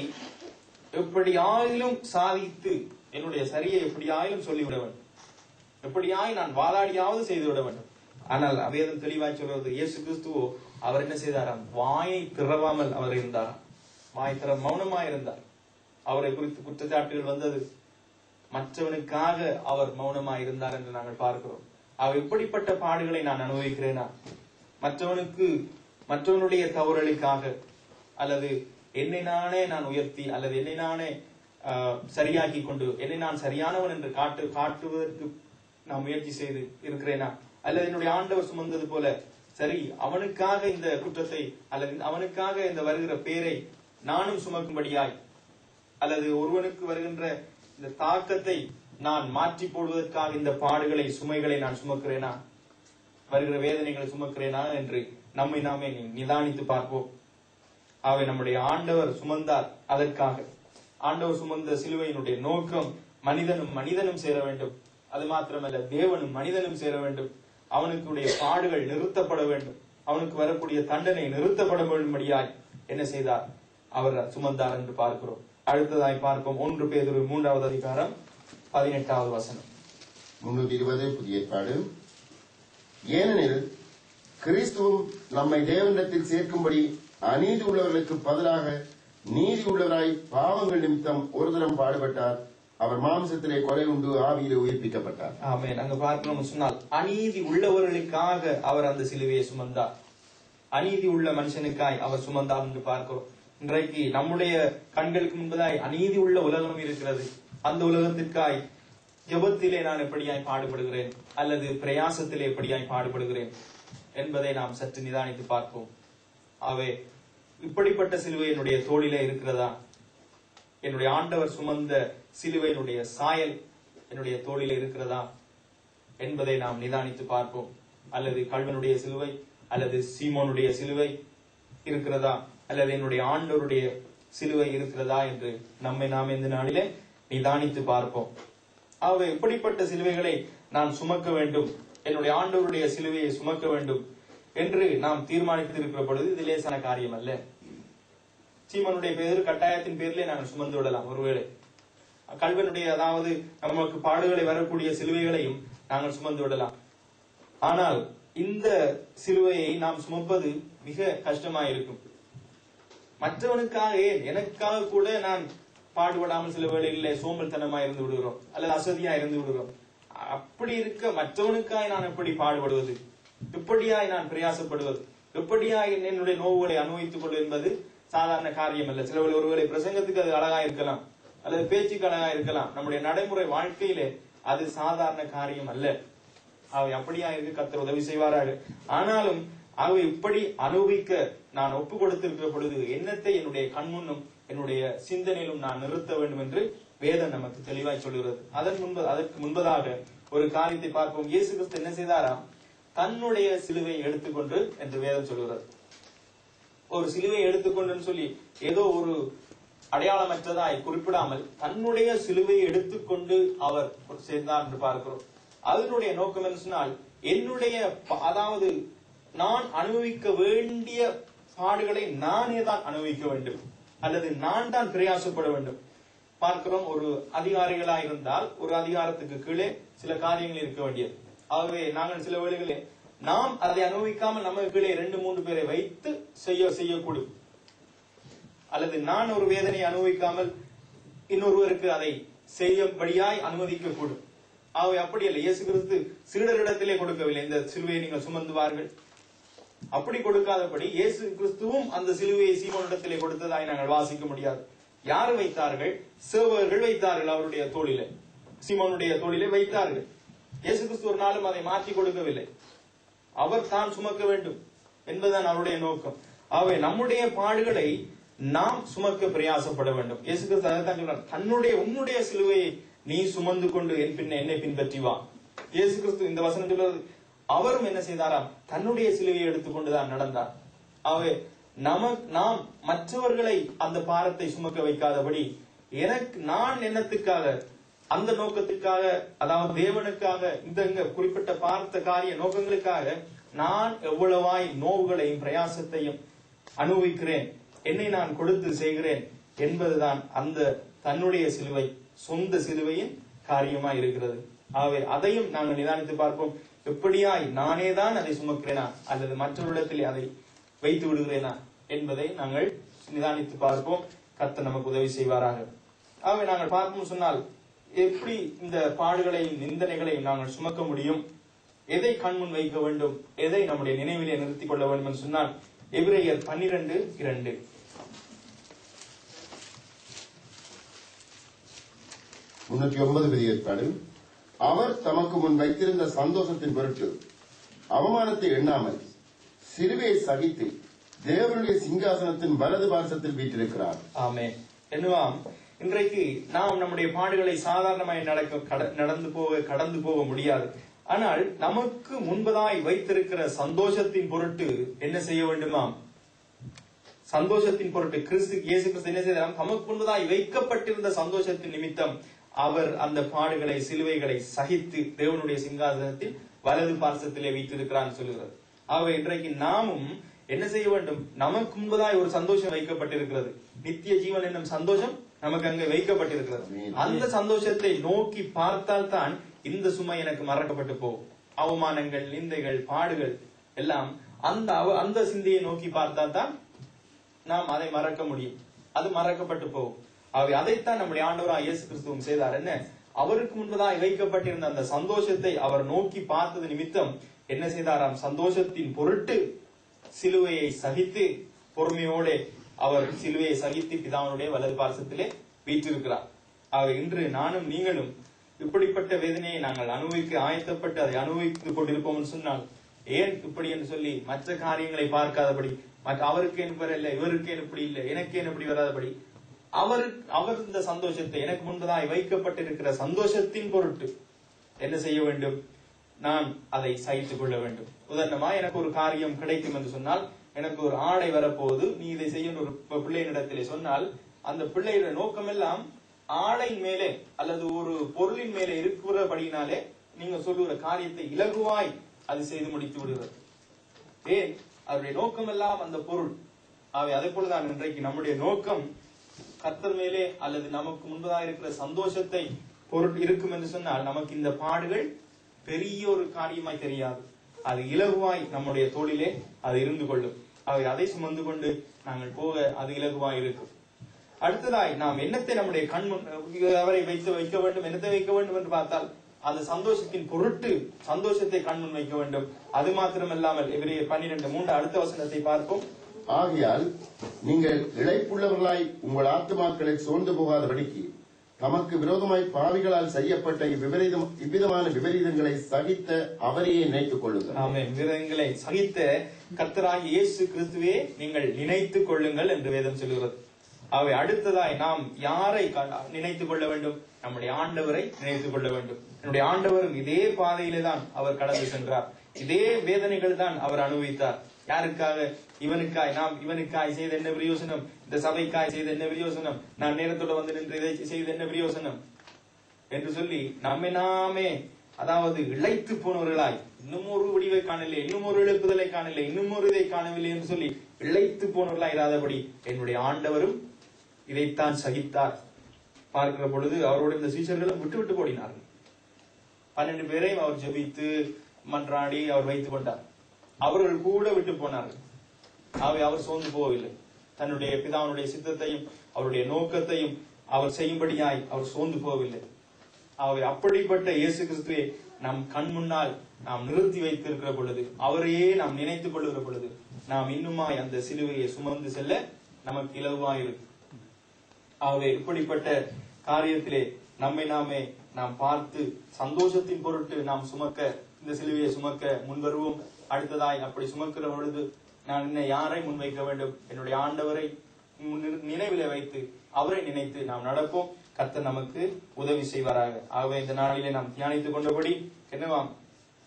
எப்படியாயிலும் சாதித்து என்னுடைய சரியை எப்படியாயிலும் சொல்லிவிட வேண்டும், எப்படியாய் நான் வாதாடியாவது செய்துவிட வேண்டும். ஆனால் வேதம் தெளிவாய் சொல்றது, இயேசு கிறிஸ்துவோ அவர் என்ன செய்தாராம்? வாயை திறவாமல் அவர் இருந்தாராம். வாய் திற மௌனமாய் இருந்தார். அவரை குறித்து குற்றச்சாட்டுகள் வந்தது, மற்றவனுக்காக அவர் மௌனமாய் இருந்தார் என்று நாங்கள் பார்க்கிறோம். அவர் எப்படிப்பட்ட பாடுகளை நான் அனுபவிக்கிறேனா? மற்றவனுடைய தவறுகளுக்காக, அல்லது என்னை நானே நான் உயர்த்தி, அல்லது என்னை நானே சரியாக்கி கொண்டு என்னை நான் சரியானவன் என்று காட்டுவதற்கு நான் முயற்சி செய்து இருக்கிறேனா? அல்லது என்னுடைய ஆண்டவர் சுமந்தது போல சரி அவனுக்காக இந்த குற்றத்தை, அல்லது அவனுக்காக இந்த வருகிற பேரை நானும் சுமக்கும்படியாய், அல்லது ஒருவனுக்கு வருகின்ற இந்த தாக்கத்தை நான் மாற்றி போடுவதற்காக இந்த பாடுகளை, சுமைகளை நான் சுமக்கிறேனா? வருகிற வேதனைகளை சுமக்கிறேனா என்று நம்மை நாமே நிதானித்து பார்ப்போம். அவை நம்முடைய ஆண்டவர் சுமந்தார். அதற்காக ஆண்டவர் சுமந்த சிலுவையினுடைய நோக்கம் மனிதனும் சேர வேண்டும். அது மாத்திரமல்ல, தேவனும் மனிதனும் சேர வேண்டும். அவனுக்குடைய பாடுகள் நிறுத்தப்பட வேண்டும். அவனுக்கு வரக்கூடிய தண்டனை நிறுத்தப்பட வேண்டும்படியாய் என்ன செய்தார்? அவர் சுமந்தார் என்று பார்க்கிறோம். அடுத்ததாய் பார்ப்போம் 1 பேதுரு 3வது அதிகாரம் 18வது வசனம். 320 புதிய ஏற்பாடு. ஏனெனில் கிறிஸ்துவும் நம்மை தேவனிடத்தில் சேர்க்கும்படி அநீதி உள்ளவர்களுக்கு பதிலாக நீதி உள்ளவராய் பாவங்கள் நிமித்தம் ஒரு தரம் பாடுபட்டார். அவர் மாம்சத்திலே கொலை உண்டு, ஆவியிலே உயிர்ப்பிக்கப்பட்டார். ஆமென். அங்க பார்க்கணும் சொன்னால், அநீதி உள்ளவர்களுக்காக அவர் அந்த சிலுவையை சுமந்தார். அநீதி உள்ள மனுஷனுக்காய் அவர் சுமந்தார் என்று பார்க்கிறோம். இன்றைக்கு நம்முடைய கண்களுக்கு முன்பதாய் அநீதி உள்ள உலகம் இருக்கிறது. அந்த உலகத்திற்காய் ஜெபத்திலே நான் எப்படியாய் பாடுபடுகிறேன், அல்லது பிரயாசத்திலே எப்படியாய் பாடுபடுகிறேன் என்பதை நாம் சற்று நிதானித்து பார்ப்போம். அவை இப்படிப்பட்ட சிலுவை என்னுடைய தோளிலே இருக்கிறதா? என்னுடைய ஆண்டவர் சுமந்த சிலுவையினுடைய சாயல் என்னுடைய தோளிலே இருக்கிறதா என்பதை நாம் நிதானித்து பார்ப்போம். அல்லது கல்வனுடைய சிலுவை, அல்லது சீமோனுடைய சிலுவை இருக்கிறதா, அல்லது என்னுடைய ஆண்டவருடைய சிலுவை இருக்கிறதா என்று நம்மை நாம் இந்த நாளிலே நிதானித்து பார்ப்போம். அவை எப்படிப்பட்ட சிலுவைகளை நான் சுமக்க வேண்டும், என்னுடைய ஆண்டவருடைய சிலுவையை சுமக்க வேண்டும் என்று நாம் தீர்மானித்திருக்கிற பொழுது இது லேசான காரியம் அல்ல. சீமனுடைய பேர் கட்டாயத்தின் பேரிலே நாங்கள் சுமந்து விடலாம். ஒருவேளை கல்வனுடைய, அதாவது நமக்கு பாடுகளை வரக்கூடிய சிலுவைகளையும் நாங்கள் சுமந்து விடலாம். ஆனால் இந்த சிலுவையை நாம் சுமப்பது மிக கஷ்டமாயிருக்கும். மற்றவனுக்காக, ஏன் எனக்காக கூட நான் பாடுபடாமல் சில வேளைகளிலே சோம்பல்தனமா இருந்து விடுகிறோம், அல்லது அசதியா இருந்து விடுகிறோம். அப்படி இருக்க மற்றவனுக்காய் நான் எப்படி பாடுபடுவது, எப்படியாய் நான் பிரயாசப்படுவது, எப்படியாய் என்னுடைய நோவுகளை அனுபவித்துக் கொள்வது என்பது சாதாரண காரியம் அல்ல. சில ஒருவேளை பிரசங்கத்துக்கு அது அழகா இருக்கலாம், அல்லது பேச்சுக்கு அழகா இருக்கலாம். நம்முடைய நடைமுறை வாழ்க்கையிலே அது சாதாரண காரியம் அல்ல. அவை அப்படியா இருக்கு, கர்த்தர் உதவி செய்வாராக. ஆனாலும் அவை இப்படி அனுபவிக்க நான் ஒப்பு கொடுத்திருக்கிற பொழுது எண்ணத்தை என்னுடைய கண்முன்னும் என்னுடைய சிந்தனையிலும் நான் நிறுத்த வேண்டும் என்று வேதம் நமக்கு தெளிவாய் சொல்கிறது. அதற்கு முன்பதாக ஒரு காரியத்தை பார்ப்போம். இயேசு கிறிஸ்து என்ன செய்தாராம்? தன்னுடைய சிலுவை எடுத்துக்கொண்டு என்று வேதம் சொல்கிறது. ஒரு சிலுவை எடுத்துக்கொண்டு சொல்லி ஏதோ ஒரு அடையாளமற்றதாய் குறிப்பிடாமல் தன்னுடைய சிலுவையை எடுத்துக்கொண்டு அவர் சேர்ந்தார் என்று பார்க்கிறோம். அதனுடைய நோக்கம் என்ன சொன்னால், என்னுடைய, அதாவது நான் அனுபவிக்க வேண்டிய பாடுகளை நானே தான் அனுபவிக்க வேண்டும், அல்லது நான் தான் பிரயாசப்பட வேண்டும். பார்க்கிறோம், ஒரு அதிகாரிகளாக இருந்தால் ஒரு அதிகாரத்துக்கு கீழே சில காரியங்கள் இருக்க வேண்டியது. ஆகவே நாங்கள் சில வேளைகளே நாம் அதை அனுபவிக்காமல் நம்ம கீழே 2-3 பேரை வைத்து செய்யக்கூடும். அல்லது நான் ஒரு வேதனையை அனுபவிக்காமல் இன்னொருவருக்கு அதை செய்யும்படியாய் அனுமதிக்க கூடும். ஆகவே அப்படி அல்ல. இயேசு கிறிஸ்து சீடரிடத்திலே கொடுக்கவில்லை, இந்த சிலுவையை நீங்கள் சுமந்து வாருங்கள், அப்படி கொடுக்காதபடி இயேசு கிறிஸ்துவும் அந்த சிலுவையை சீமோனிடத்திலே கொடுத்ததாய் நாங்கள் வாசிக்க முடியாது. யாரு வைத்தார்கள்? சேவகர்கள் வைத்தார்கள். அவருடைய தோளிலே, சீமோனுடைய தோளிலே வைத்தார்கள். இயேசு கிறிஸ்து ஒரு நாளும் அதை மாற்றி கொடுக்கவில்லை. அவர் தான் சுமக்க வேண்டும் என்பதுதான் அவருடைய நோக்கம். ஆகவே நம்முடைய பாடுகளை நாம் சுமக்க பிரயாசப்பட வேண்டும். இயேசு கிறிஸ்து அதைத்தான் சொல்றார், உன்னுடைய சிலுவையை நீ சுமந்து கொண்டு என்னை பின்பற்றி வா. இயேசு கிறிஸ்து இந்த வசனம் சொல்றது, அவரும் என்ன செய்தாராம்? தன்னுடைய சிலுவையை எடுத்துக்கொண்டுதான் நடந்தார். ஆகவே நாம் மற்றவர்களை அந்த பாரத்தை சுமக்க வைக்காதபடி, நான் எண்ணத்துக்காக, அந்த நோக்கத்துக்காக, அதாவது தேவனுக்காக, இந்த குறிப்பிட்ட பார்த்த காரிய நோக்கங்களுக்காக நான் எவ்வளவாய் நோவுகளையும் பிரயாசத்தையும் அனுபவிக்கிறேன், என்னை நான் கொடுத்து செய்கிறேன் என்பதுதான் அந்த தன்னுடைய சிலுவை, சொந்த சிலுவையின் காரியமாய் இருக்கிறது. ஆகவே அதையும் நாங்கள் நிதானித்து பார்ப்போம். எப்படியாய் நானேதான் அதை சுமக்கிறேனா அல்லது மற்றவரிடத்தில் அதை வைத்து விடுகிறேனா என்பதை நாங்கள் நிதானித்து பார்ப்போம். கர்த்தர் நமக்கு உதவி செய்வாராக. ஆகவே நாங்கள் பார்ப்போம் சொன்னால், எப்படி இந்த பாடுகளையும் நிந்தனைகளையும் நாங்கள் சுமக்க முடியும், எதை கண்முன் வைக்க வேண்டும், எதை நம்முடைய நினைவிலே நிறுத்திக் கொள்ள வேண்டும் என்று சொன்னால், எபிரேயர் 12:2 309 ஏற்பாடு. அவர் தமக்கு முன் வைத்திருந்த சந்தோஷத்தின் பொருட்டு அவமானத்தை எண்ணாமல் சிலுவையை சகித்து தேவனுடைய சிங்காசனத்தின் வலது பார்சத்தில் வீற்றிருக்கிறார். ஆமென். என்னவாம், இன்றைக்கு நாம் நம்முடைய பாடுகளை சாதாரணமாய் கடந்து போக முடியாது. ஆனால் நமக்கு முன்பதாய் வைத்திருக்கிற சந்தோஷத்தின் பொருட்டு என்ன செய்ய வேண்டுமாம்? சந்தோஷத்தின் பொருட்டு இயேசு கிறிஸ்து என்ன செய்தார்? தமக்கு முன்பதாய் வைக்கப்பட்டிருந்த சந்தோஷத்தின் நிமித்தம் அவர் அந்த பாடுகளை, சிலுவைகளை சகித்து தேவனுடைய சிங்காசனத்தில் வலது பார்சத்திலே வீற்றிருக்கிறான்னு சொல்லுகிறது. ஆகவே இன்றைக்கு நாமும் என்ன செய்ய வேண்டும்? நமக்கு முன்பதாய் ஒரு சந்தோஷம் வைக்கப்பட்டிருக்கிறது. நித்திய ஜீவன் என்னும் சந்தோஷம் நமக்கு அங்கே வைக்கப்பட்டிருக்கிறது. அந்த சந்தோஷத்தை நோக்கி பார்த்தால் தான் இந்த சுமை எனக்கு மறக்கப்பட்டு போகும். அவமானங்கள், நிந்தைகள், பாடுகள் எல்லாம் அந்த சிந்தையை நோக்கி பார்த்தால் தான் நாம் அதை மறக்க முடியும். அது மறக்கப்பட்டு போகும். ஆகவே அதைத்தான் நம்முடைய ஆண்டவராகிய இயேசு கிறிஸ்துவும் செய்தார். என்ன? அவருக்கு முன்பதாக வைக்கப்பட்டிருந்த அந்த சந்தோஷத்தை அவர் நோக்கி பார்த்தது நிமித்தம் என்ன செய்தாராம்? சந்தோஷத்தின் பொருட்டு சிலுவையை சகித்து பொறுமையோட அவர் சிலுவையை சகித்து பிதாவுடைய வலது பார்சத்திலே வீற்றிருக்கிறார். ஆக இன்று நானும் நீங்களும் இப்படிப்பட்ட வேதனையை நாங்கள் அனுபவிக்க ஆயத்தப்பட்டு அதை அனுபவித்துக் கொண்டிருப்போம் சொன்னால், ஏன் இப்படி என்று சொல்லி மற்ற காரியங்களை பார்க்காதபடி, அவருக்கு ஏன் வரல, இவருக்கு ஏன் இப்படி இல்லை, எனக்கு ஏன் இப்படி வராதபடி, அவர் இந்த சந்தோஷத்தை, எனக்கு முன்பதாய் வைக்கப்பட்டிருக்கிற சந்தோஷத்தின் பொருட்டு என்ன செய்ய வேண்டும்? நான் அதை சகித்துக் கொள்ள வேண்டும். உதாரணமா, எனக்கு ஒரு காரியம் கிடைக்கும் என்று சொன்னால், எனக்கு ஒரு ஆடை வரப்போகுது, நீ இதை செய்ய ஒரு பிள்ளையினிடத்திலே சொன்னால், அந்த பிள்ளையோட நோக்கம் எல்லாம் ஆடையின் மேலே அல்லது ஒரு பொருளின் மேலே இருக்கிறபடியினாலே நீங்க சொல்லுகிற காரியத்தை இலகுவாய் அது செய்து முடித்து விடுகிறது. ஏன்? அவருடைய நோக்கம் எல்லாம் அந்த பொருள். அதே போலதான் இன்றைக்கு நம்முடைய நோக்கம் கர்த்தர் மேலே அல்லது நமக்கு முன்பதாக இருக்கிற சந்தோஷத்தை பொருள் இருக்கும் என்று சொன்னால், நமக்கு இந்த பாடுகள் பெரிய ஒரு காரியமாய் தெரியாது. அது இலகுவாய் நம்முடைய தோளிலே அது இருந்து கொள்ளும். அதை சுமந்து கொண்டு நாங்கள் போக அது இலகுவாய் இருக்கும். அடுத்ததாய் நாம் என்னத்தை நம்முடைய கண்முன் அவரை வைக்க வேண்டும், என்னத்தை வைக்க வேண்டும் என்று பார்த்தால், அந்த சந்தோஷத்தின் பொருட்டு சந்தோஷத்தை கண்முன் வைக்க வேண்டும். அது மாத்திரமல்லாமல் எபிரேயர் 12:3 அடுத்த வசனத்தை பார்ப்போம். ஆகையால் நீங்கள் இளைப்புள்ளவர்களாய் உங்கள் ஆத்துமாக்களை சோர்ந்து போகாதபடிக்கு தமக்கு விரோதமாய் பாவிகளால் செய்யப்பட்ட இவ்விதமான விபரீதங்களை சகித்த அவரையே நினைத்துக் கொள்ளுங்கள். ஆமென். விபரீதங்களை சகித்த கர்த்தராகிய இயேசு கிறிஸ்துவே நீங்கள் நினைத்துக் கொள்ளுங்கள் என்று வேதம் சொல்கிறது. அவை அடுத்ததாய் நாம் யாரை நினைத்துக் கொள்ள வேண்டும்? நம்முடைய ஆண்டவரை நினைத்துக் கொள்ள வேண்டும். என்னுடைய ஆண்டவரும் இதே பாதையிலே தான் அவர் கடந்து சென்றார். இதே வேதனைகள் தான் அவர் அனுபவித்தார். யாருக்காக? இவனுக்காய் செய்த என்ன பிரயோசனம்? இந்த சபைக்காய் செய்த என்ன பிரயோசனம்? நான் நேரத்தோட வந்து நின்று இதை செய்த என்ன பிரயோசனம் என்று சொல்லி நாமே அதாவது இழைத்து போனவர்களாய், இன்னும் ஒரு விடிவை காணவில்லை, இன்னும் ஒரு எழுப்புதலை காணவில்லை, இன்னும் ஒரு இதை காணவில்லை என்று சொல்லி இழைத்து போனவர்களாய் இராதபடி என்னுடைய ஆண்டவரும் இதைத்தான் சகித்தார். பார்க்கிற பொழுது அவரோட இந்த சீஷர்களும் விட்டு போடினார்கள். 12 பேரையும் அவர் ஜெபித்து மன்றாடி அவர் வைத்துக் கொண்டார். அவர்கள் கூட விட்டு போனார்கள். அவர் சோர்ந்து போகவில்லை. தன்னுடைய பிதாவுடைய சித்தத்தையும் அவருடைய நோக்கத்தையும் அவர் செய்யும்படியாய் அவர் சோர்ந்து போகவில்லை. அப்படிப்பட்ட இயேசு கிறிஸ்துவை நம் கண் முன்னால் நாம் நிறுத்தி வைத்திருக்கிற பொழுது, அவரையே நாம் நினைத்துக் கொள்ளுகிற பொழுது, நாம் இன்னுமாய் அந்த சிலுவையை சுமந்து செல்ல நமக்கு இலவாயிருக்கு. ஆகவே இப்படிப்பட்ட காரியத்திலே நம்மை நாமே நாம் பார்த்து சந்தோஷத்தின் பொருட்டு நாம் சுமக்க, இந்த சிலுவையை சுமக்க முன்வருவோம். அடுத்ததாய் அப்படி சுமக்கிற பொழுது நான் இன்னும் யாரை முன்வைக்க வேண்டும்? என்னுடைய ஆண்டவரை நினைவில வைத்து அவரை நினைத்து நாம் நடப்போம். கர்த்தர் நமக்கு உதவி செய்வாராக. ஆகவே இந்த நாளிலே நாம் தியானித்துக் கொண்டபடி என்னவாம்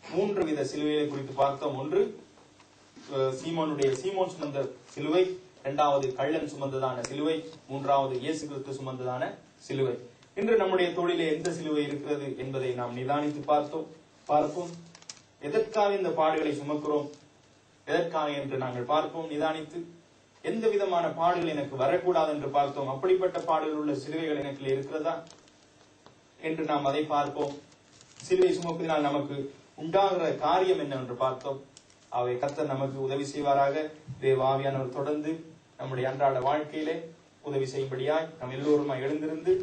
3 வித சிலுவைகளை குறித்து பார்த்தோம். ஒன்று சீமோன் சுமந்த சிலுவை, இரண்டாவது கள்ளன் சுமந்ததான சிலுவை, மூன்றாவது இயேசு கிறிஸ்து சுமந்ததான சிலுவை. இன்று நம்முடைய தோளிலே எந்த சிலுவை இருக்கிறது என்பதை நாம் நிதானித்து பார்ப்போம். எதற்காக இந்த பாடுகளை சுமக்கிறோம், எதற்காக என்று நாங்கள் பார்ப்போம். நிதானித்து எந்த விதமான பாடுகள் எனக்கு வரக்கூடாது என்று பார்த்தோம். அப்படிப்பட்ட பாடுகள் உள்ள சிலுவைகள் எனக்கு இருக்கிறதா என்று நாம் அதை பார்ப்போம். சிலுவை சுமப்பதினால் நமக்கு உண்டாகிற காரியம் என்னவென்று பார்த்தோம். அவை கர்த்தர் நமக்கு உதவி செய்வாராக. தேவ ஆவியானவர் தொடர்ந்து நம்முடைய அன்றாட வாழ்க்கையிலே உதவி செய்யும்படியாய் நாம் எல்லோருமாய் எழுந்திருந்து